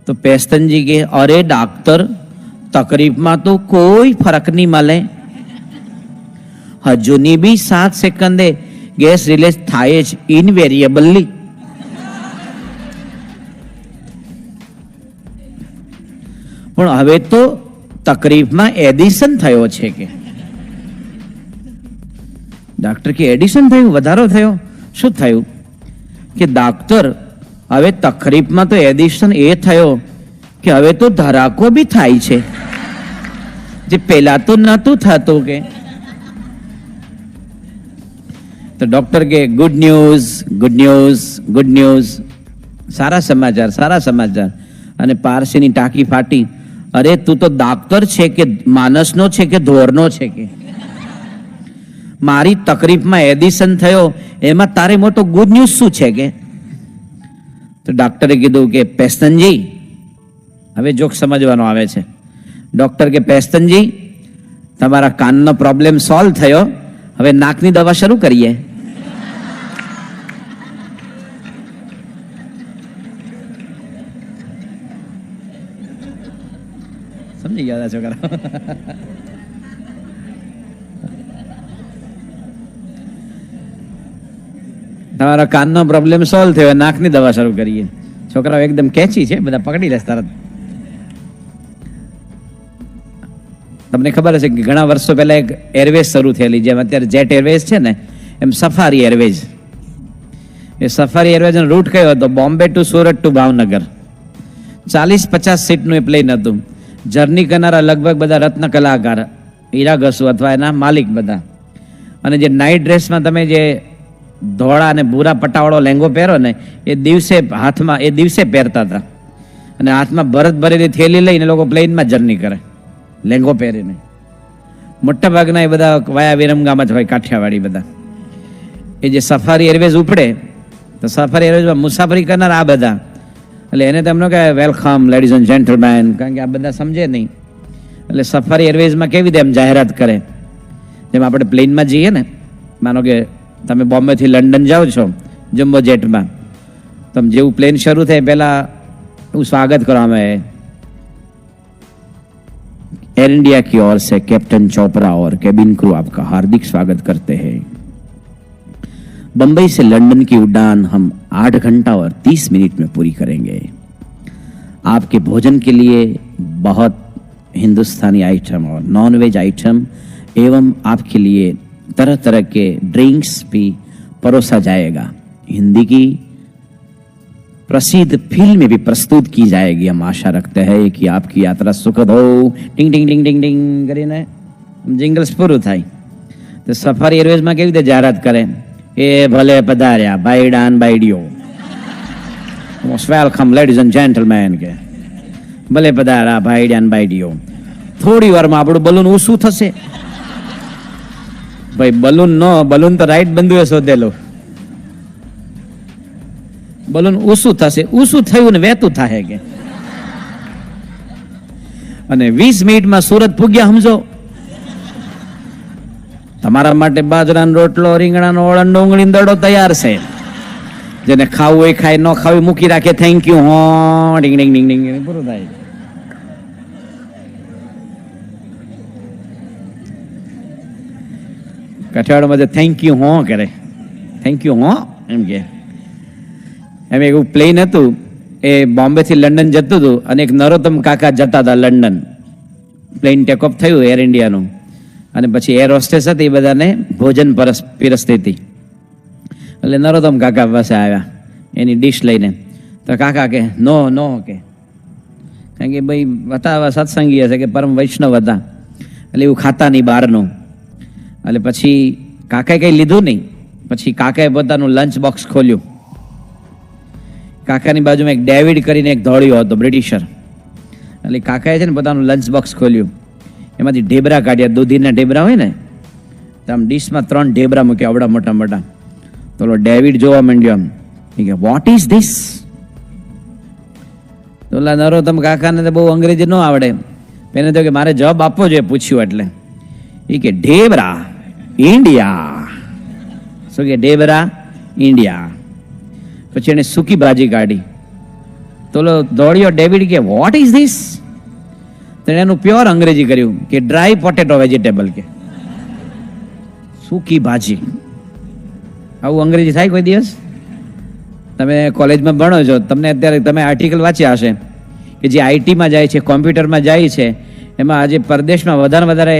તો પેસ્તનજી કે અરે ડાક્ટર તકલીફમાં તો કોઈ ફરક નહીં મળે, હજુની બી 7 સેકન્ડે ગેસ રિલીઝ થાય જ ઇનવેરિયેબલી. પણ હવે તો તકલીફમાં એડિશન થયો છે કે. ડાક્ટર કે એડિશન થયું, વધારો થયો? શું થયું? કે ડાક્ટર હવે તકલીફમાં તો એડિશન એ થયો કે હવે તો ધરાકો બી થાય છે, જે પહેલા તો નહોતું થતું કે. તો ડોક્ટર કે good news, good news, good news, સારા સમાચાર, સારા સમાચાર. અને પારસીની ટાંકી ફાટી. અરે તું તો ડાક્ટર છે કે માનસનો છે કે ધોરનો છે કે? મારી તકલીફમાં એડિશન થયો એમાં તારે મોટો ગુડ ન્યૂઝ શું છે કે? તો ડોક્ટરે કીધું કે પેસ્તનજી, હવે જોક સમજવાનો આવે છે. ડોક્ટર કે પેસ્તનજી તમારા કાનનો પ્રોબ્લેમ સોલ્વ થયો, હવે નાકની દવા શરૂ કરીએ. સમજી ગયા છોકરા? તમારા કાનનો પ્રોબ્લેમ સોલ્વ થયો, નાકની દવા શરૂ કરીએ. છોકરાઓ એકદમ કેચી છે, બધા પકડી લેશે તરત. તમને ખબર હશે કે ઘણા વર્ષો પહેલા એક એરવેઝ શરૂ થયેલી, જેમ અત્યારે જેટ એરવેઝ છે ને એમ સફારી એરવેઝ. એ સફારી એરવેઝનો રૂટ કયો હતો? Bombay to Surat to Bhavnagar. 40-50 સીટનું એ પ્લેન હતું. જર્ની કરનારા લગભગ બધા રત્ન કલાકાર, હીરા ઘસુ અથવા એના માલિક બધા. અને જે નાઇટ ડ્રેસમાં તમે જે ધોળા અને ભૂરા પટ્ટાવાળો લેંગો પહેરો ને એ દિવસે હાથમાં એ દિવસે પહેરતા હતા. અને હાથમાં ભરત ભરેલી થેલી લઈને લોકો પ્લેનમાં જર્ની કરે લેંગો પહેરીને. મોટા ભાગના એ બધા વાયા વિરમગામ જ હોય, કાઠિયાવાડી બધા. એ જે સફારી એરવેઝ ઉપડે તો સફારી એરવેઝમાં મુસાફરી કરનાર આ બધા. એટલે એને તેમનો કે વેલકમ લેડીઝ એન્ડ જેન્ટલમેન, કારણ કે આ બધા સમજે નહીં. એટલે સફારી એરવેઝમાં કેવી રીતે એમ જાહેરાત કરે, જેમ આપણે પ્લેનમાં જઈએ ને, માનો કે તમે બોમ્બેથી લંડન જાઓ છો જમ્બો જેટમાં, તમે જેવું પ્લેન શરૂ થાય પહેલાં એવું સ્વાગત કરવામાં આવે. एयर इंडिया की ओर से कैप्टन चोपड़ा और कैबिन क्रू आपका हार्दिक स्वागत करते हैं. बंबई से लंदन की उड़ान हम 8 घंटा और 30 मिनट में पूरी करेंगे. आपके भोजन के लिए बहुत हिंदुस्तानी आइटम और नॉनवेज आइटम एवं आपके लिए तरह तरह के ड्रिंक्स भी परोसा जाएगा. हिंदी की प्रसिद्ध फिल्म भी प्रस्तुत की जाएगी. हम आशा रखते हैं कि आपकी यात्रा सुखद हो. टिंग टिंग टिंग टिंग टिंग કરીને જિંગલ્સ પૂરું થાય. તો સફારી એરવેઝમાં કેવી રીતે જાહેરાત કરે? એ ભલે પધાર્યા બાયડા અને બાયડીઓ, most welcome ladies and gentlemen કે ભલે પધાર્યા બાયડા અને બાયડીઓ. થોડી વારમાં આપણું બલૂન ઊંચું થશે. ભાઈ બલૂન તો રાઈટ બંધુએ શોધેલું. બલૂન ઊંચું થશે, ઊંચું થયું ને વહેતું થાય કે. અને 20 મિનિટમાં સુરત પૂગ્યા સમજો. તમારા માટે બાજરાનો રોટલો, રીંગણાનો ઓળો, ડુંગળી દડો તૈયાર છે. જેને ખાવું હોય ખાય, ન ખાવું મૂકી રાખે. થેન્ક યુ હો ડીંગ ડીંગ ડીંગ ડીંગ પૂરું થાય. કાઠિયાવાડમાં થેન્ક યુ હો કરે. થેન્ક યુ હો એમ કે. એમ એવું પ્લેન હતું એ બોમ્બેથી લંડન જતું હતું અને એક નરોત્તમ કાકા જતા હતા લંડન. પ્લેન ટેકઓફ થયું એર ઇન્ડિયાનું અને પછી એર હોસ્ટેસ હતી, એ બધાને ભોજન પીરસતી હતી. એટલે નરોત્તમ કાકા પાસે આવ્યા એની ડીશ લઈને. તો કાકા કે નો નો કે, કારણ કે ભાઈ હતા સત્સંગી હશે કે પરમ વૈષ્ણવ હતા, એટલે એવું ખાતા નહીં બહારનું. એટલે પછી કાકાએ કંઈ લીધું નહીં. પછી કાકાએ પોતાનું લંચ બોક્સ ખોલ્યું. કાકાની બાજુમાં એક ડેવિડ કરીને એક ધોળિયો હતો બ્રિટિશર. એટલે કાકાએ છે ને પોતાનું લંચ બોક્સ ખોલ્યું, એમાંથી ઢેબરા કાઢ્યા, દૂધીના ઢેબરા હોય ને, તો આમ ડીશમાં 3 ઢેબરા મૂક્યા આવડા મોટા મોટા. તો ડેવિડ જોવા માંડ્યો આમ, એ કે વોટ ઇઝ ધીસ? તો ઓલા નરોત્તમ કાકાને તો બહુ અંગ્રેજી ન આવડે, એને તો કે મારે જવાબ આપવો જોઈએ પૂછ્યું એટલે. એ કે ઢેબરા ઇન્ડિયા. શું કે ઢેબરા ઇન્ડિયા. પછી એને સૂકી ભાજી કાઢી. તો દોડ્યો ડેવિડ કે વોટ ઇઝ ધીસ? તો એનું પ્યોર અંગ્રેજી કર્યું કે ડ્રાય પોટેટો વેજીટેબલ. કે સૂકી ભાજી. આવું અંગ્રેજી થાય કોઈ દિવસ? તમે કોલેજમાં ભણો છો, તમને અત્યારે તમે આર્ટિકલ વાંચ્યા હશે કે જે આઈટીમાં જાય છે, કોમ્પ્યુટરમાં જાય છે, એમાં આજે પરદેશમાં વધારે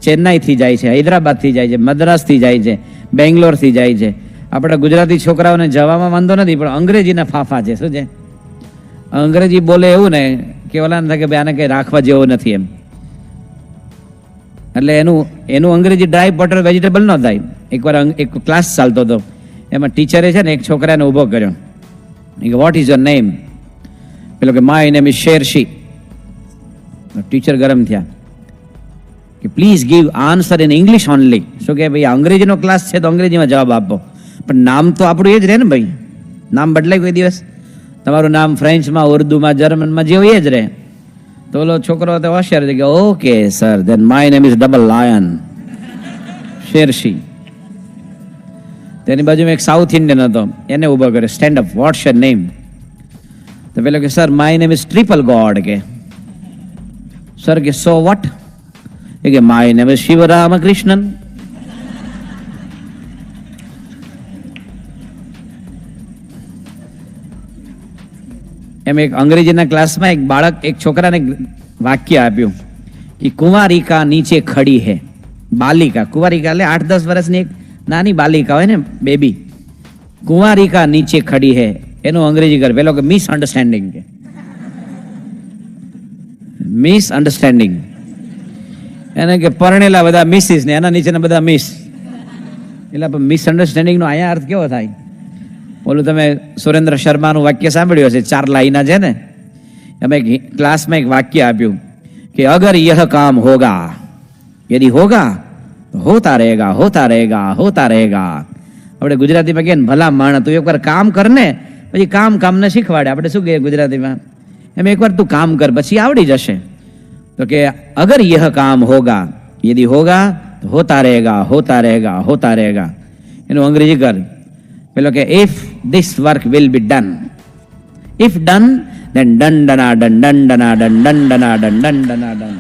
ચેન્નાઈથી જાય છે, હૈદરાબાદથી જાય છે, મદ્રાસથી જાય છે, બેંગ્લોરથી જાય છે. આપણા ગુજરાતી છોકરાઓને જવામાં વાંધો નથી, પણ અંગ્રેજીના ફાફા છે. શું છે? અંગ્રેજી બોલે એવું ને કે ઓલા થાય કે ભાઈ આને કંઈ રાખવા જેવો નથી એમ. એટલે એનું અંગ્રેજી ડ્રાય પોટેટો વેજીટેબલ ન થાય. એકવાર એક ક્લાસ ચાલતો હતો, એમાં ટીચરે છે ને એક છોકરાને ઊભો કર્યો. કે વોટ ઇઝ યોર નેમ? પેલો કે માય નેમ ઇઝ શેરશી. ટીચર ગરમ થયા કે please give answer in English only. શું કે ભાઈ અંગ્રેજીનો ક્લાસ છે તો અંગ્રેજીમાં જવાબ આપો, પણ નામ તો આપણું એ જ રહે ને ભાઈ. નામ બદલાય કોઈ દિવસ? તમારું નામ ફ્રેન્ચમાં, ઉર્દુમાં, જર્મનમાં જેવું એ જ રહે. તો ઓલો છોકરો તો હોશિયાર છે કે okay sir, then my name is double lion Shershi. તેની બાજુમાં એક સાઉથ ઇન્ડિયન હતો, એને ઊભો કર્યો, stand up, what's your name? તો પેલો કે sir my name is triple god. કે સર કે સો વોટ? એ કે માય નેમ ઇઝ શિવરામકૃષ્ણન. એમ એક અંગ્રેજીના ક્લાસમાં એક બાળક એક છોકરાને વાક્ય આપ્યું કે કુંવારિકા નીચે ખડી હે. બાલિકા, કુંવારિકા એટલે 8-10 વર્ષની એક નાની બાલિકા હોય ને, બેબી. કુંવારિકા નીચે ખડી હે, એનું અંગ્રેજી કર. પેલો કે મિસઅન્ડરસ્ટેન્ડિંગ. કે મિસઅન્ડરસ્ટેન્ડિંગ. એને કે પરણેલા બધા મિસિસ ને એના નીચેના બધા મિસ. એટલે મિસઅન્ડરસ્ટેન્ડિંગનો અહીંયા અર્થ કેવો થાય? ઓલું તમે સુરેન્દ્ર શર્માનું વાક્ય સાંભળ્યું હશે, 4 લાઈના છે ને, એમાં એક ક્લાસમાં એક વાક્ય આપ્યું કે અગર યહ કામ હોગા, યદિ હોગા તો હોતા રહેગા, હોતા રહેગા, હોતા રહેગા. આપણે ગુજરાતીમાં કહે ને ભલા માણસ તું એકવાર કામ કર ને પછી કામને શીખવાડે. આપણે શું કહીએ ગુજરાતીમાં? એમ એકવાર તું કામ કર પછી આવડી જશે. તો કે અગર યહ કામ હોગા, યદિ હોગા તો હોતા રહેગા, હોતા રહેગા, હોતા રહેગા. એનું અંગ્રેજી કર. પેલો કે if this work will be done, if done then dun dana dun dun dana dun dun dana dun dun dana dun.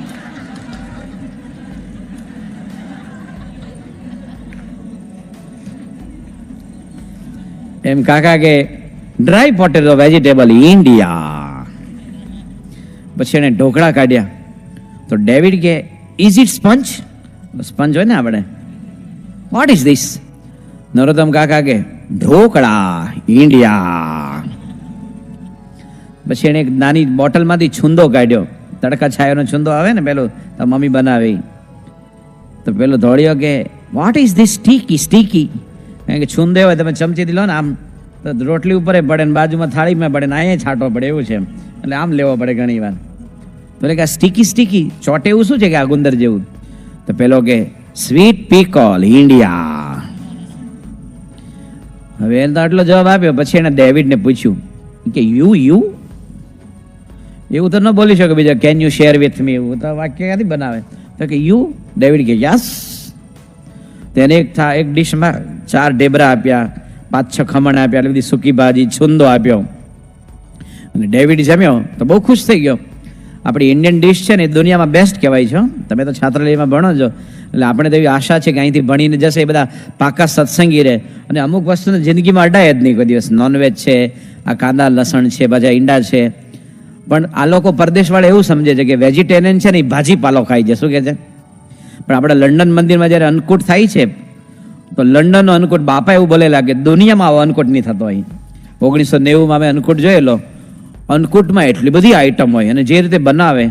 એમ કાકા કે ડ્રાય પોટેટો વેજીટેબલ ઇન્ડિયા. પછી એને ઢોકળા કાઢ્યા. તો ડેવિડ કે ઇઝ ઇટ સ્પંજ? સ્પંજ હોય ને આપણે. What is this? નરોત્તમ કાકા કે ઢોકળા ઇન્ડિયા. પછી એને એક નાની બોટલમાંથી છુંદો કાઢ્યો, તડકા છાયાનો છુંદો આવે ને પેલો, તો મમ્મી બનાવે. તો પેલો ધોળિયો કે what is this sticky? Sticky કારણ કે છુંદો હોય તમે ચમચીથી લો ને આમ તો રોટલી ઉપર પડે ને બાજુમાં થાળીમાં પડે ને અહીંયા છાંટવો પડે એવું છે, એટલે આમ લેવો પડે ઘણી વાર. તો કે આ સ્ટીકી સ્ટીકી ચોટે એવું શું છે કે આ ગુંદર જેવું? તો પેલો કે સ્વીટ પીકોલ ઇન્ડિયા. હવે એને તો આટલો જવાબ આપ્યો. પછી એને ડેવિડને પૂછ્યું કે યુ એવું તો ન બોલી શકો બીજા, can you share with me, એવું તો વાક્ય ક્યાંથી બનાવે? તો કે યુ. ડેવિડ કે યસ. તેને એક ડીશમાં 4 ઢેબરા આપ્યા, 5-6 ખમણ આપ્યા, એટલે બધી સૂકી ભાજી, છુંદો આપ્યો. અને ડેવિડ જમ્યો તો બહુ ખુશ થઈ ગયો. આપણી ઇન્ડિયન ડિશ છે ને એ દુનિયામાં બેસ્ટ કહેવાય છે. તમે તો છાત્રાલયમાં ભણો છો એટલે આપણે તો એવી આશા છે કે અહીંથી ભણીને જશે એ બધા પાકા સત્સંગી રહે, અને અમુક વસ્તુને જિંદગીમાં અડાય જ નહીં કોઈ દિવસ. નોનવેજ છે, આ કાંદા લસણ છે, પાછા ઈંડા છે. પણ આ લોકો પરદેશવાળા એવું સમજે છે કે વેજીટેરિયન છે ને એ ભાજી પાલો ખાય છે. શું કહે છે? પણ આપણે લંડન મંદિરમાં જ્યારે અન્નકૂટ થાય છે તો લંડનનો અન્નકૂટ, બાપા એવું બોલેલા કે દુનિયામાં આવો અન્નકૂટ નહીં થતો. અહીં 1990માં અમે અન્નકૂટ જોયેલો. અન્નકૂટમાં એટલી બધી આઈટમ હોય અને જે રીતે બનાવે,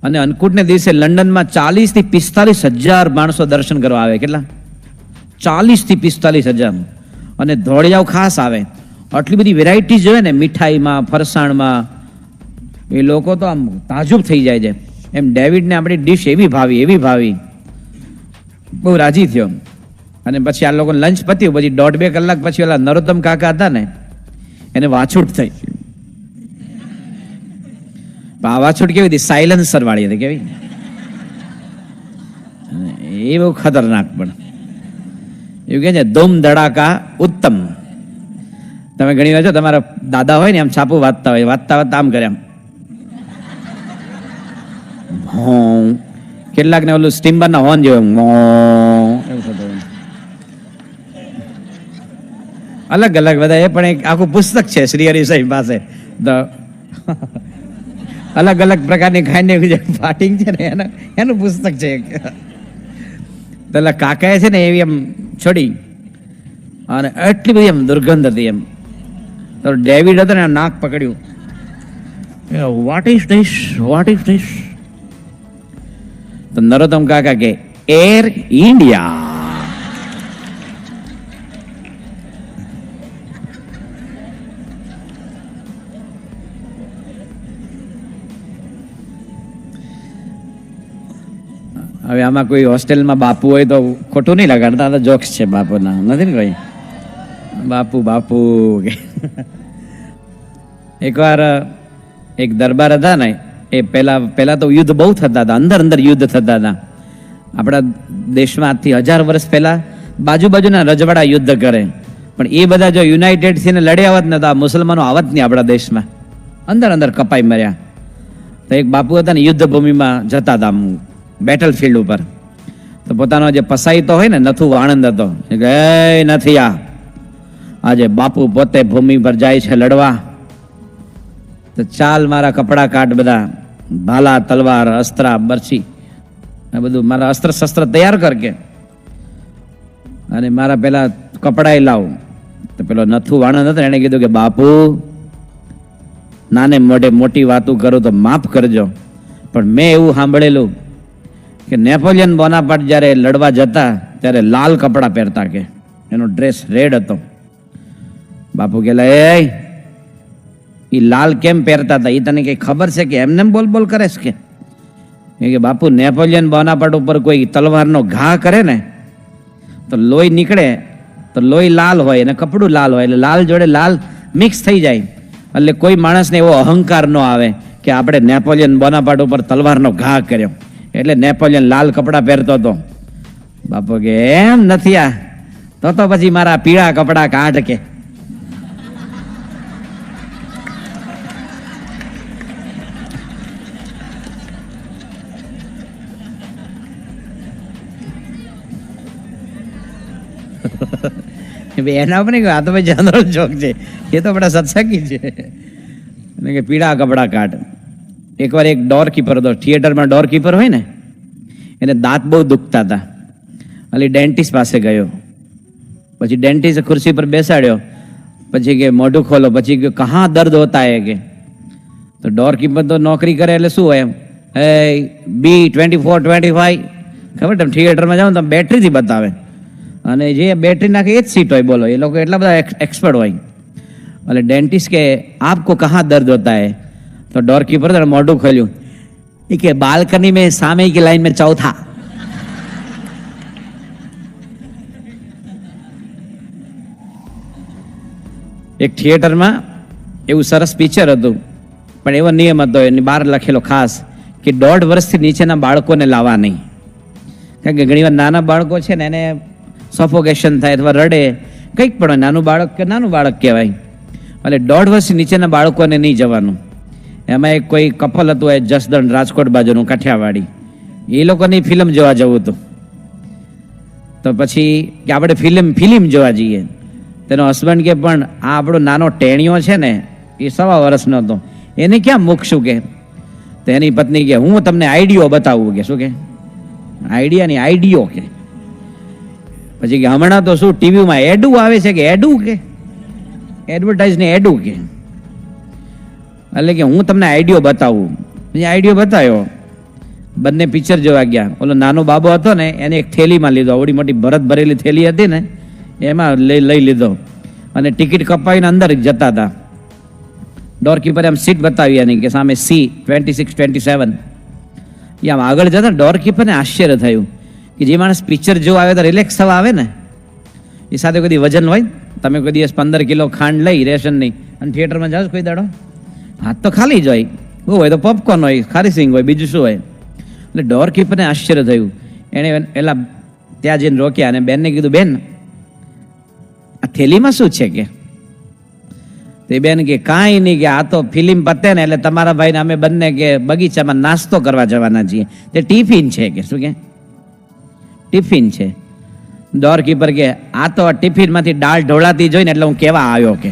અને અન્નકૂટને દિવસે લંડનમાં 40,000 થી 45,000 માણસો દર્શન કરવા આવે. કેટલા? 40,000 થી 45,000. અને ધોળિયાઓ ખાસ આવે. આટલી બધી વેરાયટી જોઈએ ને મીઠાઈમાં, ફરસાણમાં, એ લોકો તો આમ તાજુબ થઈ જાય છે. એમ ડેવિડને આપણી ડીશ એવી ભાવી, બહુ રાજી થયો. અને પછી આ લોકો લંચ પત્યું, પછી 1.5-2 કલાક પછી ઓલા નરોત્તમ કાકા હતા ને એને વાછૂટ થઈ. આ વાછૂટ કેવી હતી? સાયલન્સર વાળી હતી. કેવી? એ બહુ ખતરનાક. પણ એવું કે છે ધૂમ ધડાકા ઉત્તમ. તમે ઘણી વાર જો તમારા દાદા હોય ને આમ છાપું વાંચતા હોય, વાંચતા આમ કરે આમ, કેટલાક ને ઓલું સ્ટીમરના હોર્ન જેવું એવું થતું. અલગ અલગ બધા. એ પણ એક આખું પુસ્તક છે શ્રી હરિ સાહેબ પાસે. અલગ અલગ પ્રકારની ખાઈને ફાટિંગ છે ને એનું પુસ્તક છે. પેલા કાકાએ છે ને એવી એમ છોડી, અને એટલી બધી એમ દુર્ગંધ હતી એમ. તો ડેવિડ હતો ને નાક પકડ્યું, વોટ ઇઝ ધીસ? તો નરોત્તમ કાકા કે એર ઇન્ડિયા. હવે આમાં કોઈ હોસ્ટેલમાં બાપુ હોય તો ખોટું નહીં લગાડતા, તો જોક્સ છે બાપુના, નથી ને કોઈ? બાપુ કે એકવાર એક દરબાર હતા ને, એ પહેલા તો યુદ્ધ બહુ થતા હતા, અંદર યુદ્ધ થતા હતા. આપણા દેશમાં આજથી 1000 વર્ષ પહેલા બાજુના રજવાડા યુદ્ધ કરે, પણ એ બધા જો યુનાઇટેડ થઈને લડ્યા હોત ને તો આ મુસલમાનો આવત નહીં આપણા દેશમાં. અંદર કપાઈ મર્યા. તો એક બાપુ હતા ને યુદ્ધ ભૂમિમાં જતા હતા, બેટલ ફિલ્ડ ઉપર. તો પોતાનો જે પસાઈતો હોય ને નથુ આણંદ હતો, નથી આજે બાપુ પોતે ભૂમિ પર જાય છે લડવા, તો ચાલ મારા કપડા કાઢ, બધા ભાલા, તલવાર, અસ્ત્રા, બરછી, આ બધું મારા અસ્ત્ર શસ્ત્ર તૈયાર કર કે, અને મારા પેલા કપડાય લાવ. તો પેલો નથુ આણંદ હતો એને કીધું કે બાપુ નાને મોઢે મોટી વાતું કરું તો માફ કરજો, પણ મેં એવું સાંભળેલું કે નેપોલિયન બોનાપાર્ટ જ્યારે લડવા જતા ત્યારે લાલ કપડાં પહેરતા, કે એનો ડ્રેસ રેડ હતો. બાપુ કેલા એ લાલ કેમ પહેરતા હતા? એ તને કઈ ખબર છે કે એમને બોલ કરે છે? કે બાપુ નેપોલિયન બોનાપાર્ટ ઉપર કોઈ તલવારનો ઘા કરે ને તો લોહી નીકળે, તો લોહી લાલ હોય અને કપડું લાલ હોય, એટલે લાલ જોડે લાલ મિક્સ થઈ જાય. એટલે કોઈ માણસને એવો અહંકાર ન આવે કે આપણે નેપોલિયન બોનાપાર્ટ ઉપર તલવારનો ઘા કર્યો, એટલે નેપોલિયન લાલ કપડાં પહેરતો હતો. બાપુ કે એમ નથી, આ તો પછી મારા પીળા કપડાં કાઢ કે. એના ઉપર નહીં, આ તો ભાઈ જનરલ જોક છે, એ તો આપણા સત્સંગી છે. કે પીળા કપડા કાઢ. એકવાર એક ડોર કીપર હતો, થિયેટરમાં ડોર કીપર હોય ને, એને દાંત બહુ દુખતા હતા. એટલે ડેન્ટિસ્ટ પાસે ગયો. પછી ડેન્ટિસ્ટ ખુરશી પર બેસાડ્યો, પછી કે મોઢું ખોલો, પછી કે કહા દર્દ હોતા હે કે. તો ડોર કીપર તો નોકરી કરે એટલે શું હોય એમ, B2425 ખબર તમે થિયેટરમાં જાઓ ને તમે બેટરીથી બતાવે, અને જે બેટરી નાખે એ જ સીટ હોય. બોલો, એ લોકો એટલા બધા એક્સપર્ટ હોય. એટલે ડેન્ટિસ્ટ કે આપકો કહા દર્દ હોતા હે? તો ડોર કીપર મોઢું ખોલ્યું, એ કે બાલ્કની में सामे की लाइन में चौथा. એક થિયેટરમાં એવું સરસ પિક્ચર હતું, પણ એવો નિયમ હતો એની બહાર લખેલો ખાસ કે 1.5 વર્ષથી નીચેના બાળકોને લાવવા નહીં. કારણ કે ઘણીવાર નાના બાળકો છે ને એને સફોકેશન થાય અથવા રડે, કંઈક પણ નાનું બાળક કહેવાય. એટલે 1.5 વર્ષથી નીચેના બાળકોને નહીં જવાનું. એમાં એક કોઈ કપલ હતું, એ જસદણ રાજકોટ બાજુનું કાઠિયાવાડી, એ લોકોની ફિલ્મ જોવા જવું હતું. તો પછી કે આપણે ફિલ્મ જોવા જઈએ. તેનો હસબન્ડ કે પણ આ આપણો નાનો ટેણીયો છે ને એ 1.25 વર્ષનો હતો, એને ક્યાં મૂકશું કે. તો એની પત્ની કે હું તમને આઈડિયો બતાવું કે. શું કે? આઈડિયો કે. પછી કે હમણાં તો શું ટીવીમાં એડું આવે છે કે એડું કે એડવર્ટાઇઝ ને એડું કે. એટલે કે હું તમને આઈડિયો બતાવું. પછી આઈડિયો બતાવ્યો. બંને પિક્ચર જોવા ગયા. ઓલો નાનો બાબો હતો ને એને એક થેલીમાં લીધો, આવડી મોટી ભરત ભરેલી થેલી હતી ને એમાં લઈ લીધો અને ટિકિટ કપાવીને અંદર જતા હતા. ડોરકીપરે આમ સીટ બતાવી એની કે સામે C26 27. એ આમ આગળ જતા ડોરકીપરને આશ્ચર્ય થયું કે જે માણસ પિક્ચર જોવા આવે તો રિલેક્સ થવા આવે ને, એ સાથે કોઈ વજન હોય. તમે કોઈ દિવસ 15 કિલો ખાંડ લઈ રેશન નહીં અને થિયેટરમાં જાઓ કોઈ દાડો, હાથ તો ખાલી જ હોય, બહુ હોય તો પોપકોર્ન હોય, ખારી સિંગ હોય, બીજું શું હોય. એટલે ડોરકીપરને આશ્ચર્ય થયું. એણે પેલા ત્યાં જઈને રોક્યા અને બેનને કીધું, બેન આ થેલીમાં શું છે કે. તે બેન કે કાંઈ નહીં કે આ તો ફિલ્મ પતે ને એટલે તમારા ભાઈને અમે બંને કે બગીચામાં નાસ્તો કરવા જવાના છીએ, તે ટિફિન છે કે. શું કે? ટિફિન છે. ડોરકીપર કે આ તો ટિફિનમાંથી દાળ ઢોળાતી જોઈને એટલે હું કેવા આવ્યો કે.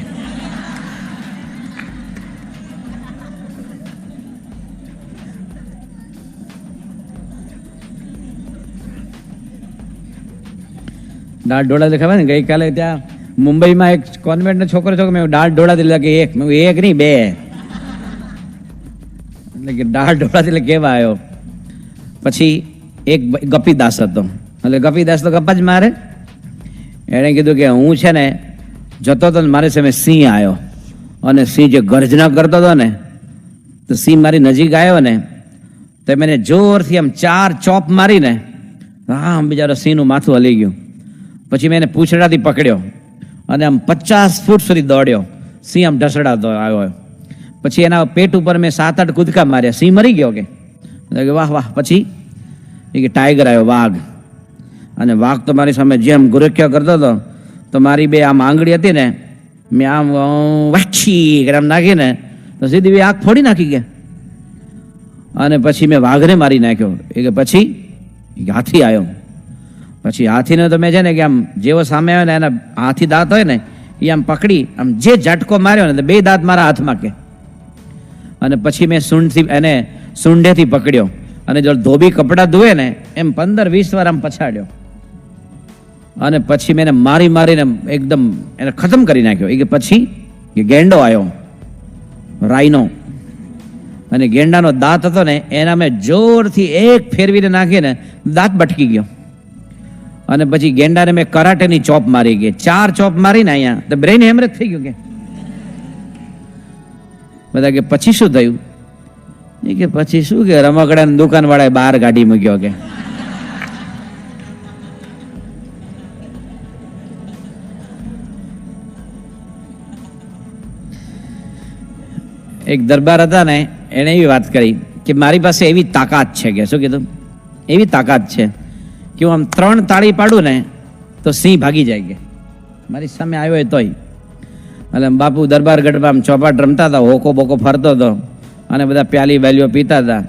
દાળ ઢોળાતી ખબર ને, ગઈકાલે ત્યાં મુંબઈમાં એક કોન્વેન્ટનો છોકરો છો કે મેં દાળ ઢોળાતી લીધા કે એક નહીં 2. એટલે કે દાળ ઢોળાતી એટલે કેવા આવ્યો. પછી એક ગપીદાસ હતો. એટલે ગપીદાસ તો ગપ્પા જ મારે. એણે કીધું કે હું છે ને જતો હતો ને મારી સામે સિંહ આવ્યો અને સિંહ જે ગર્જના કરતો હતો ને, તો સિંહ મારી નજીક આવ્યો ને તો મેં જોરથી આમ 4 ચોપ મારીને આમ બિચારો સિંહનું માથું હલી ગયું. પછી મેં એને પૂંછડાથી પકડ્યો અને આમ 50 ફૂટ સુધી દોડ્યો. સિંહ આમ ઢસડાતો આવ્યો. પછી એના પેટ ઉપર મેં 7-8 કૂદકા માર્યા. સિંહ મરી ગયો કે. વાહ વાહ. પછી એ કે ટાઈગર આવ્યો, વાઘ. અને વાઘ તો મારી સામે જેમ ગુરખ્યો કરતો હતો તો મારી 2 આમ આંગળી હતી ને મેં આમ વાછી આમ નાખીને તો સીધી 2 આંખ ફોડી નાખી ગયા. અને પછી મેં વાઘને મારી નાખ્યો. એ કે પછી હાથી આવ્યો. પછી હાથીને તો મેં છે ને કે આમ જેવો સામે આવ્યો ને એના હાથી દાંત હોય ને એ આમ પકડી આમ જે ઝટકો માર્યો ને તો 2 દાંત મારા હાથમાં કે. અને પછી મેં એને સૂંઢેથી પકડ્યો અને જો ધોબી કપડાં ધોવે ને એમ 15-20 વાર આમ પછાડ્યો. અને પછી મેં મારીને એકદમ એને ખતમ કરી નાખ્યો. એ કે પછી ગેંડો આવ્યો, રાઈનો. અને ગેંડાનો દાંત હતો ને એના મેં જોરથી એક ફેરવીને નાખીને દાંત બટકી ગયો. અને પછી ગેંડાને મેં કરાટેની ચોપ મારી ગઈ. 4 ચોપ મારીને અહીંયા તો બ્રેઇન હેમરેજ થઈ ગયું કે. બધા કે પછી શું થયું? એ કે પછી શું કે રમકડાની દુકાન વાળાએ બહાર કાઢી મૂક્યો કે. એક દરબાર હતા ને એને એવી વાત કરી કે મારી પાસે એવી તાકાત છે કે. શું કીધું? એવી તાકાત છે કે હું આમ 3 તાળી પાડું ને તો સિંહ ભાગી જાય કે મારી સામે આવ્યો હોય તોય. એટલે બાપુ દરબારગઢમાં આમ ચોપાટ રમતા હતા, હોકો બોકો ફરતો હતો અને બધા પ્યાલી બેલીઓ પીતા હતા.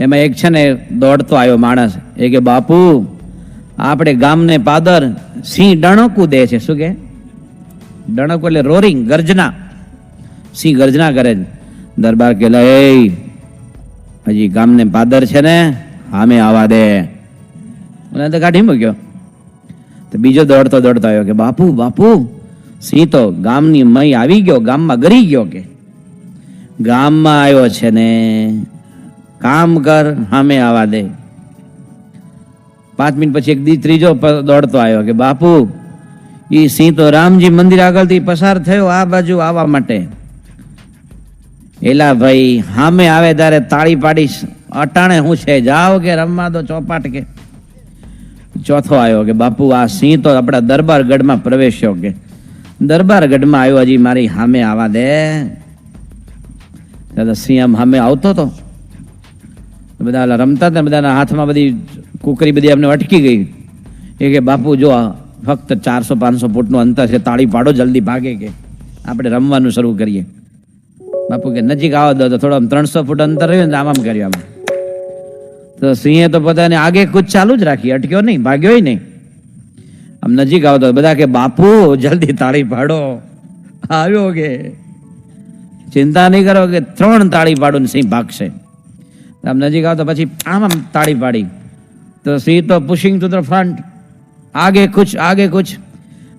એમાં એક છે ને દોડતો આવ્યો માણસ. એ કે બાપુ આપણે ગામને પાદર સિંહ ડણકું દે છે. શું કે? ડણકું એટલે રોરિંગ, ગર્જના. સિંહ ગર્જના કરે છે. દરબાર કે હજી ગામને પાદર છે ને સામે આવવા દે. અને તો કાઢી મૂક્યો. તો બીજો દોડતો આવ્યો કે બાપુ સિંહ તો ગામની મય આવી ગયો, ગામમાં ગરી ગયો કે. ગામમાં આવ્યો છે ને કામ કર, સામે આવવા દે. 5 મિનિટ પછી એક ત્રીજો દોડતો આવ્યો કે બાપુ એ સિંહ તો રામજી મંદિર આગળથી પસાર થયો આ બાજુ આવવા માટે. એલા ભાઈ સામે આવે ત્યારે તાળી પાડીશ, અટાણે હું છે જાઓ કે રમવા દો ચોપાટ કે. ચોથો આવ્યો કે બાપુ આ સિંહ તો આપણા દરબારગઢમાં પ્રવેશ્યો કે. દરબારગઢમાં આવ્યો, હજી મારી સામે આવવા દે. સિંહ આમ સામે આવતો હતો. બધા રમતા હતા, બધાના હાથમાં બધી કુકરી બધી અમને અટકી ગઈ. એ કે બાપુ જો ફક્ત 400-500 ફૂટનું અંતર છે, તાળી પાડો જલ્દી ભાગે કે આપણે રમવાનું શરૂ કરીએ. બાપુ કે નજીક આવવા દો. તો થોડો 300 ફૂટ અંતર રહ્યું ને આમ કર્યું આમ. તો સિંહે તો પોતાને આગે કૂચ ચાલુ જ રાખી, અટક્યો નહીં, ભાગ્યો નહીં. આમ નજીક આવતો બધા કે બાપુ જલ્દી તાળી પાડો, આવ્યો કે ચિંતા નહીં કરો કે 3 તાળી પાડો ને સિંહ ભાગશે. આમ નજીક આવતો પછી આમ તાળી પાડી તો સિંહ તો પુશિંગ ટુ ધ ફ્રન્ટ, આગે કુછ.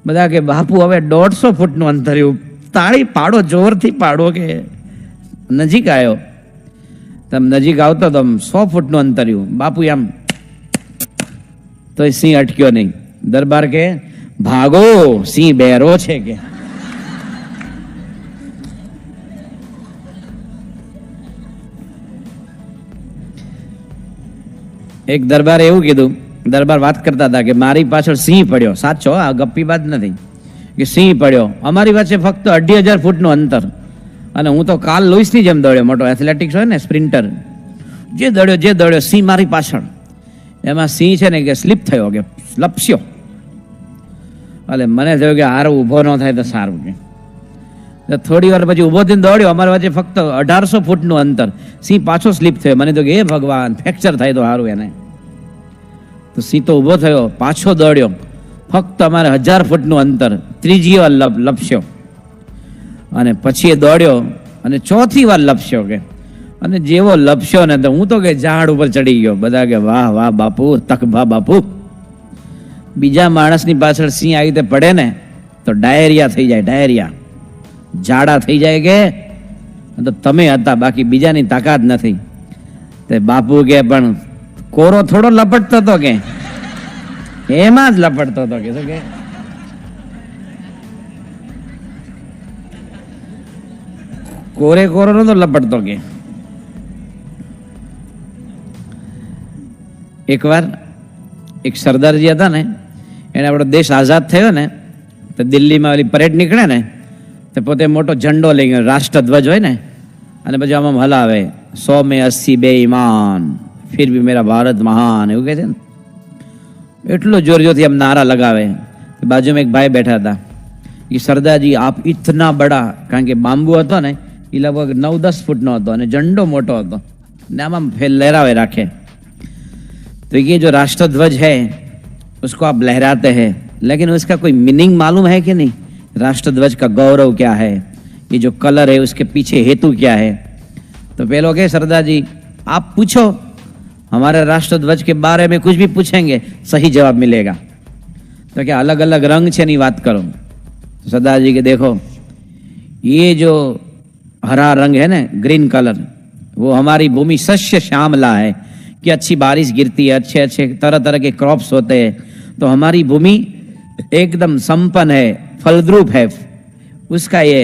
બધા કે બાપુ હવે 150 ફૂટનું અંતર રહ્યું, તાળી પાડો, જોરથી પાડો કે. નજીક આવ્યો, તમે નજીક આવતો તો 100 ફૂટનું અંતર રહ્યું, બાપુ આમ તો સિંહ અટક્યો નહીં. દરબાર કે ભાગો, સિંહ બેરો છે કે. એક દરબારે એવું કીધું, દરબાર વાત કરતા હતા કે મારી પાછળ સિંહ પડ્યો, સાચો આ ગપ્પી વાત નથી, કે સિંહ પડ્યો અમારી વચ્ચે ફક્ત 2500 ફૂટનું અંતર, અને હું તો કાલ લુઈસની જેમ દોડ્યો, મોટો એથ્લેટિક્સ હોય ને સ્પ્રિન્ટર, જે દોડ્યો સિંહ મારી પાછળ. એમાં સિંહ છે ને કે સ્લીપ થયો, કે લપસ્યો. એટલે મને થયું કે હારો ઊભો ન થાય તો સારું કે. થોડી વાર પછી ઊભો થઈને દોડ્યો, અમારી વચ્ચે ફક્ત 1800 ફૂટનું અંતર, સિંહ પાછો સ્લીપ થયો. મને તો કે એ ભગવાન, ફ્રેક્ચર થાય તો સારું એને. તો સિંહ તો ઊભો થયો, પાછો દોડ્યો, ફક્ત અમારે 1000 ફૂટનું અંતર, ત્રીજી વાર લપસ્યો, અને પછી એ દોડ્યો અને ચોથી વાર લપસ્યો કે. અને જેવો લપસ્યો ને તો હું તો કે ઝાડ ઉપર ચડી ગયો. બધા કે વાહ વાહ બાપુ, તકભા બાપુ. બીજા માણસની પાછળ સિંહ આવી રીતે પડે ને તો ડાયરિયા થઈ જાય, ડાયરિયા, ઝાડા થઈ જાય કે. તો તમે હતા, બાકી બીજાની તાકાત નથી. તે બાપુ કે પણ કોરો થોડો લપટતો હતો કે, એમાં જ લપટતો હતો કે. શું કે કોરો નતો લપટતો કે. એકવાર એક સરદારજી હતા ને, એને આપણો દેશ આઝાદ થયો ને તો દિલ્હીમાં ઓલી પરેડ નીકળે ને તો પોતે મોટો ઝંડો લઈ ગયો, રાષ્ટ્રધ્વજ હોય ને, અને પછી આમાં હલાવે 100 में 80 બેઈમાન फिर भी मेरा भारत महान, એવું કહે છે ને. એટલો જોરથી આમ નારા લગાવે. બાજુમાં એક ભાઈ બેઠા હતા, એ સરદારજી આપ ઇતના બડા, કારણ કે બાંબુ હતો ને એ લગભગ 9-10 ફૂટનો હતો અને ઝંડો મોટો હતો ને આમાં લહેરાવે રાખે. तो ये जो राष्ट्रध्वज है उसको आप लहराते हैं, लेकिन उसका कोई मीनिंग मालूम है कि नहीं? राष्ट्रध्वज का गौरव क्या है, ये जो कलर है उसके पीछे हेतु क्या है? तो पहले के सरदार जी आप पूछो, हमारे राष्ट्रध्वज के बारे में कुछ भी पूछेंगे सही जवाब मिलेगा. तो क्या अलग अलग रंग छे नहीं बात करो. तो सरदार जी के देखो, ये जो हरा रंग है ना, ग्रीन कलर, वो हमारी भूमि शस्य श्यामला है कि अच्छी बारिश गिरती है, अच्छे अच्छे तरह तरह के क्रॉप्स होते हैं, तो हमारी भूमि एकदम संपन्न है, फलद्रूप है, उसका ये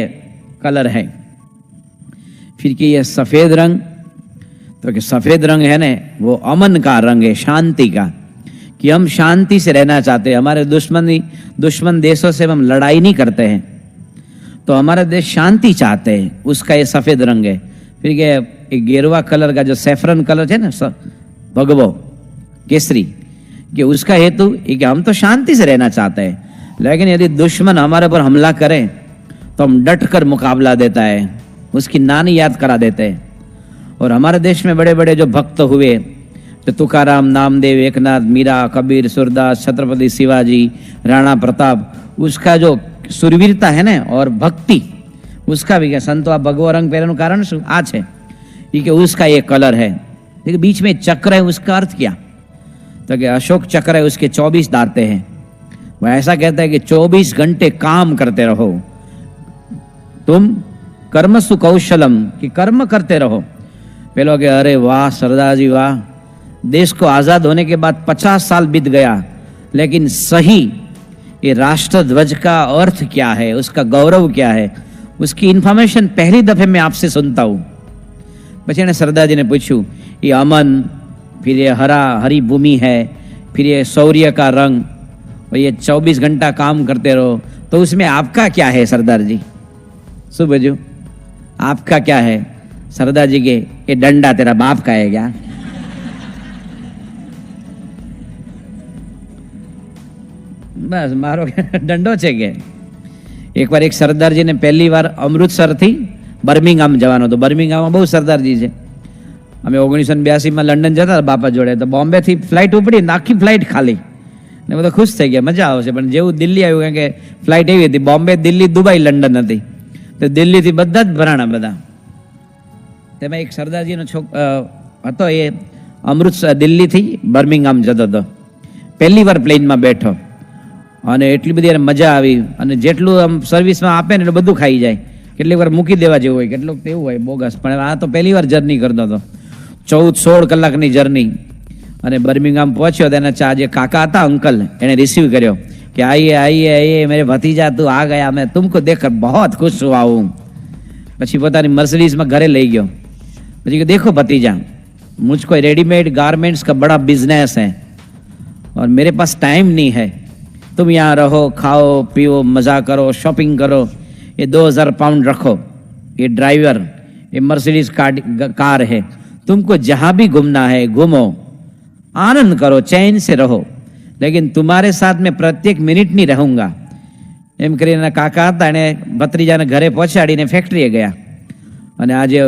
कलर है. फिर कि ये सफ़ेद रंग, तो कि सफ़ेद रंग है ना, वो अमन का रंग है, शांति का, कि हम शांति से रहना चाहते हैं. हमारे दुश्मन देशों से हम लड़ाई नहीं करते हैं, तो हमारा देश शांति चाहते हैं, उसका ये सफ़ेद रंग है. फिर ये गेरुआ कलर का जो सैफरन कलर है ना, भगवो केसरी, कि उसका हेतु कि हम तो शांति से रहना चाहते हैं, लेकिन यदि दुश्मन हमारे पर हमला करे तो हम डट कर मुकाबला देता है, उसकी नानी याद करा देते हैं. और हमारे देश में बड़े बड़े जो भक्त हुए, तो तुकाराम, नामदेव, एकनाथ, मीरा, कबीर, सूरदास, छत्रपति शिवाजी, राणा प्रताप, उसका जो सुरवीरता है ना और भक्ति, उसका भी क्या संतो आ भगવો रंग પહેરવાનું કારણ શું? આ છે कि उसका ये कलर है. देखिए बीच में चक्र है, उसका अर्थ क्या? तो कि अशोक चक्र है, उसके 24 दांतें हैं. वो ऐसा कहता है कि 24 घंटे काम करते रहो तुम, कर्मसु कौशलम, कि कर्म करते रहो. पेलो कि अरे वाह सरदार जी वाह, देश को आज़ाद होने के बाद 50 साल बीत गया, लेकिन सही ये राष्ट्रध्वज का अर्थ क्या है, उसका गौरव क्या है, उसकी इन्फॉर्मेशन पहली दफे मैं आपसे सुनता हूँ. પછી એને સરદારજીને પૂછ્યું, ये अमन, फिर ये हरी भूमि है, फिर ये शौर्य का रंग, और ये 24 घंटा काम करते रहो, तो उसमें आपका क्या है सरदार जी? શું બજુ आपका क्या है? सरदार जी के ये डंडा तेरा बाप का है क्या? બસ મારો દંડો છે કે. એકવાર એક સરદારજીને પહેલી વાર અમૃતસરથી બર્મિંગહામ જવાનો હતો. બર્મિંગહામમાં બહુ સરદારજી છે. અમે 1982માં લંડન જતા હતા બાપા જોડે, તો બોમ્બેથી ફ્લાઇટ ઉપડી, આખી ફ્લાઇટ ખાલી, ને બધા ખુશ થઈ ગયા, મજા આવશે. પણ જેવું દિલ્હી આવ્યું, કારણ કે ફ્લાઇટ એવી હતી, બોમ્બે, દિલ્હી, દુબઈ, લંડન હતી, તો દિલ્હીથી બધા જ ભરાણા બધા. તેમાં એક સરદારજીનો હતો, એ અમૃતસર દિલ્હીથી બર્મિંગહામ જતો હતો. પહેલી વાર પ્લેનમાં બેઠો અને એટલી બધી એને મજા આવી. અને જેટલું આમ સર્વિસમાં આપે ને એટલું બધું ખાઈ જાય. કેટલીક વાર મૂકી દેવા જેવું હોય, કેટલુંક તો એવું હોય બોગસ. પણ આ તો પહેલી વાર જર્ની કરતો હતો, 14-16 કલાકની જર્ની. અને બર્મિંગહામ પહોંચ્યો, તેના જે કાકા હતા અંકલ, એને રિસીવ કર્યો કે આइए आइए आइए मेरे भतीजा, તું આ ગયા, मैं तुमको देखकर बहुत खुश हुआ हूँ. પછી પોતાની મર્સિડીઝમાં ઘરે લઈ ગયો. પછી કે देखो भतीजा, मुझको रेडीमेड गारमेंट्स का बड़ा बिजनेस है और मेरे पास टाइम नहीं है. तुम यहाँ रहो, खाओ पियो, मज़ा करो, शॉपिंग करो. ये 2000 पाउंड रखो, ये ड्राइवर, ये मर्सिडीज कार है. तुमको जहाँ भी घूमना है घूमो, आनंद करो, चैन से रहो, लेकिन तुम्हारे साथ में प्रत्येक मिनिट नहीं रहूँगा. એમ કરીને કાકા હતા, એણે ભત્રીજાને ઘરે પહોંચાડીને ફેક્ટરીએ ગયા. અને આજે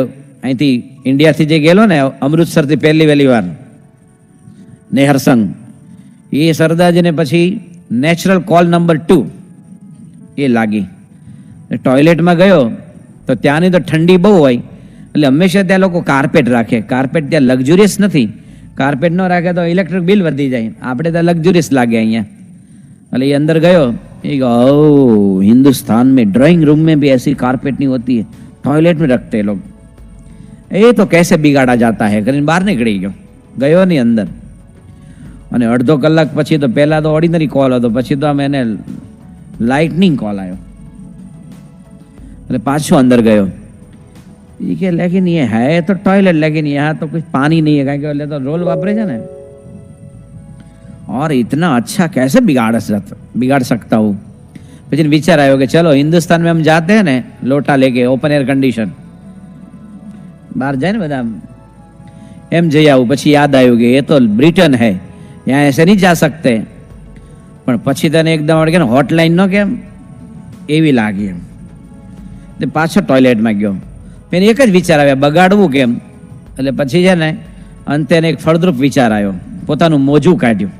અહીંથી ઇન્ડિયાથી જે ગયેલો ને અમૃતસરથી પહેલી વહેલી વાર નેહરસંગ, એ સરદારજીને પછી નેચરલ કોલ નંબર 2 એ લાગી. ટોયલેટમાં ગયો તો ત્યાંની તો ઠંડી બહુ હોય, એટલે હંમેશા ત્યાં લોકો કાર્પેટ રાખે. કાર્પેટ ત્યાં લક્ઝુરિયસ નથી, કાર્પેટ ન રાખે તો ઇલેક્ટ્રિક બિલ વધી જાય. આપણે ત્યાં લક્ઝુરિયસ લાગે અહીંયા. એટલે એ અંદર ગયો, એ ओ हिंदुस्तान में ड्राइंग रूम में भी ऐसी कारपेट नहीं होती है, टॉयलेट में रखते लोग, ये तो कैसे बिगाड़ा जाता है કરીને બહાર નીકળી ગયો નહીં અંદર. અને અડધો કલાક પછી તો પહેલા તો ઓર્ડિનરી કોલ હતો, પછી તો આમ એને લાઇટનિંગ કોલ આવ્યો. એટલે પાછો અંદર ગયો. ये कि लेकिन ये है तो टॉयलेट, लेकिन यहाँ तो कुछ पानी नहीं है, કારણ કે એટલે તો રોલ વાપરે છે ને, और इतना अच्छा कैसे बिगाड़ सकता हूँ. પછી વિચાર આવ્યો કે ચલો હિન્દુસ્તાન में हम जाते हैं ने लोटा लेके, ओपन एयर कंडीशन, બહાર જાય ને બધા, એમ જઈ આવું. પછી યાદ આવ્યું કે ये तो ब्रिटेन है, यहाँ ऐसे नहीं जा सकते. પણ પછી તને એકદમ આવડે કે હોટલાઇન નો કેમ એવી લાગી એમ. તે પાછો ટોયલેટમાં ગયો. એને એક જ વિચાર આવ્યા, બગાડવું કેમ. એટલે પછી છે ને અંતે એને એક ફળદ્રુપ વિચાર આવ્યો, પોતાનું મોજું કાઢ્યું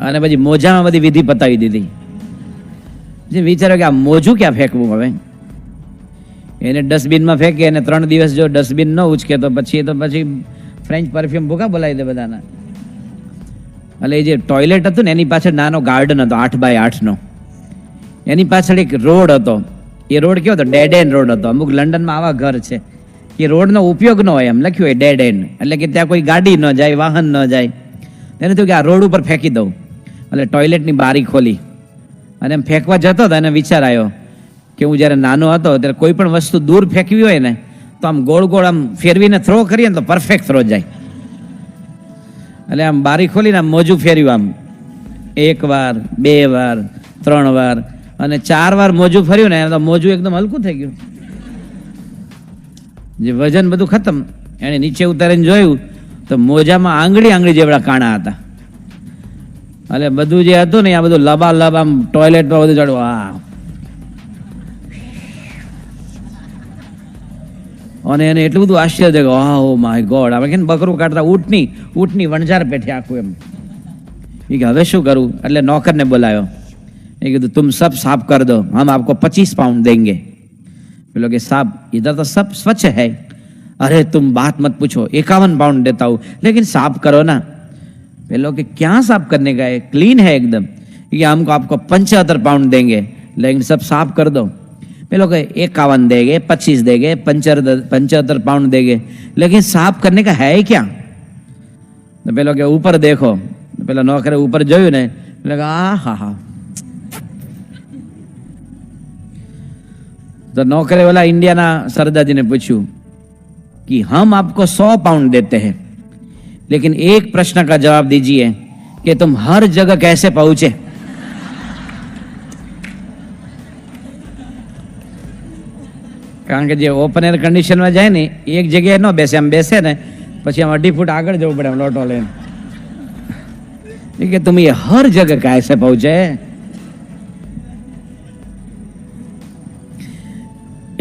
અને પછી મોજામાં બધી વિધિ પતાવી દીધી. જે વિચાર્યો કે આ મોજું ક્યાં ફેંકવું હવે, એને ડસ્ટબિનમાં ફેંકે. અને 3 દિવસ જો ડસ્ટબિન ન ઉચકે તો પછી ફ્રેન્ચ પરફ્યુમ ભૂકા બોલાવી દે બધાના. એટલે એ જે ટોયલેટ હતું ને એની પાછળ નાનો ગાર્ડન હતો 8x8 નો. એની પાછળ એક રોડ હતો. એ રોડ કેવો હતો? ડેડ એન્ડ રોડ હતો. અમુક લંડનમાં આવા ઘર છે કે રોડનો ઉપયોગ ન હોય, એમ લખ્યું હોય ડેડ એન્ડ, એટલે કે ત્યાં કોઈ ગાડી ન જાય, વાહન ન જાય. એને થયું કે આ રોડ ઉપર ફેંકી દઉં. એટલે ટોયલેટની બારી ખોલી અને એમ ફેંકવા જતો હતો. એને વિચાર આવ્યો કે હું જ્યારે નાનો હતો ત્યારે કોઈ પણ વસ્તુ દૂર ફેંકવી હોય ને તો આમ ગોળ ગોળ આમ ફેરવીને થ્રો કરીએ ને તો પરફેક્ટ થ્રો જાય. એટલે આમ બારી ખોલીને આમ મોજું ફેર્યું, આમ 1 વાર 2 વાર 3 વાર અને 4 વાર મોજું ફર્યું ને તો મોજું એકદમ હલકું થઈ ગયું. જે વજન બધું ખતમ. એને નીચે ઉતારીને જોયું તો મોજામાં આંગળી જેવડા કાણા હતા. એટલે બધું જે હતું ને આ બધું લબાલબ આમ ટોયલેટમાં બધું ચડવું. અને એને એટલું બધું આશ્ચર્ય થયું કે ઓ માય ગોડ, આપણે કેમ બકરું કાઢતા ઊંટની વણઝાર પેઠે આખું એમ. એ કે હવે શું કરું? એટલે નોકરને બોલાયો. એ કીધું तुम सब साफ कर दो, हम आपको 25 पाउंड देंगे. बोलो कि साहब इधर तो सब स्वच्छ है. अरे तुम बात मत पूछो, 51 पाउंड देता हूँ, लेकिन साफ करो ना. बोलो कि क्या साफ करने का है, क्लीन है एकदम. ये हमको आपको 75 पाउंड देंगे, लेकिन सब साफ कर दो. बोलो कि 51 देंगे, 25 देंगे, 75 पाउंड देंगे, लेकिन साफ करने का है क्या? तो बोलो कि ऊपर देखो. પેલા નોકરે ઉપર જોયું ને એટલે હા. तो नौकरे वाला इंडिया ना सरदार जी ने पूछू कि हम आपको 100 पाउंड देते हैं, लेकिन एक प्रश्न का जवाब दीजिए कि तुम हर जगह कैसे पहुंचे. કારણ કે જે ઓપન એર કન્ડિશનમાં જાય ને એક જગ્યાએ ન બેસે, આમ બેસે ને પછી આમ 2.5 ફૂટ આગળ જવું પડે આમ લોટો લઈને. કે तुम ये हर जगह कैसे पहुंचे.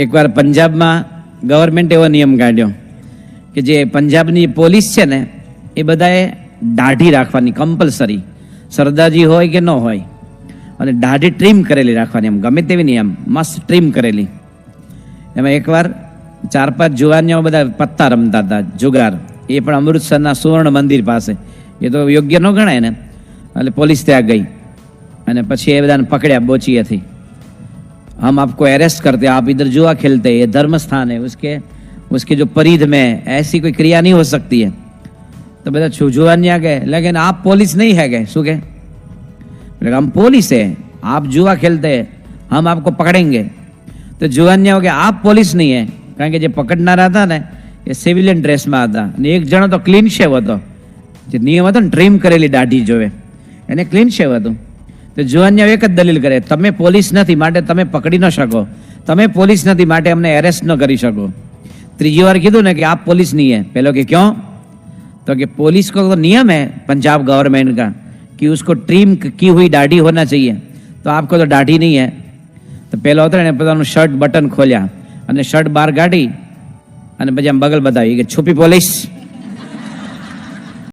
એકવાર પંજાબમાં ગવર્મેન્ટ એવો નિયમ કાઢ્યો કે જે પંજાબની પોલીસ છે ને એ બધાએ દાઢી રાખવાની કમ્પલસરી, સરદારજી હોય કે ન હોય, અને દાઢી ટ્રીમ કરેલી રાખવાની, એમ ગમે તેવી નહીં, એમ મસ્ત ટ્રીમ કરેલી. એમાં એકવાર 4-5 જુવાનીઓ બધા પત્તા રમતા હતા, જુગાર, એ પણ અમૃતસરના સુવર્ણ મંદિર પાસે. એ તો યોગ્ય ન ગણાય ને, એટલે પોલીસ ત્યાં ગઈ અને પછી એ બધાને પકડ્યા બોચીએથી. हम आपको अरेस्ट करते, आप इधर जुआ खेलते, ये धर्म स्थान है, उसके जो परिध में ऐसी कोई क्रिया नहीं हो सकती है. तो બધા जुआनिया गए, लेकिन आप पुलिस नहीं है गए. શું કે? हम पुलिस है, आप जुआ खेलते हैं, हम आपको पकड़ेंगे. तो जुआनिया हो गया, आप पुलिस नहीं है, કારણ કે જે પકડનારા હતા ને એ સિવિલિયન ડ્રેસમાં હતા, અને એક જણો તો ક્લીન શેવ હતો, જે નિયમ હતો ને ટ્રીમ કરેલી દાઢી જોવે, એને ક્લીન શેવ હતું. તો જુવાનિયા એક જ દલીલ કરે, તમે પોલીસ નથી માટે તમે પકડી ન શકો, તમે પોલીસ નથી માટે અમને એરેસ્ટ ન કરી શકો. ત્રીજી વાર કીધું ને કે આપ पुलिस नहीं है. पहले कि क्यों? तो कि पुलिस को तो नियम है पंजाब गवर्नमेंट का कि उसको ट्रिम की हुई दाढ़ी होना चाहिए, तो आपको तो दाढ़ी नहीं है. तो पहला होता है પોતાનું શર્ટ બટન ખોલ્યા અને શર્ટ બહાર કાઢી અને પછી આમ બગલ બતાવી કે છુપી પોલીસ.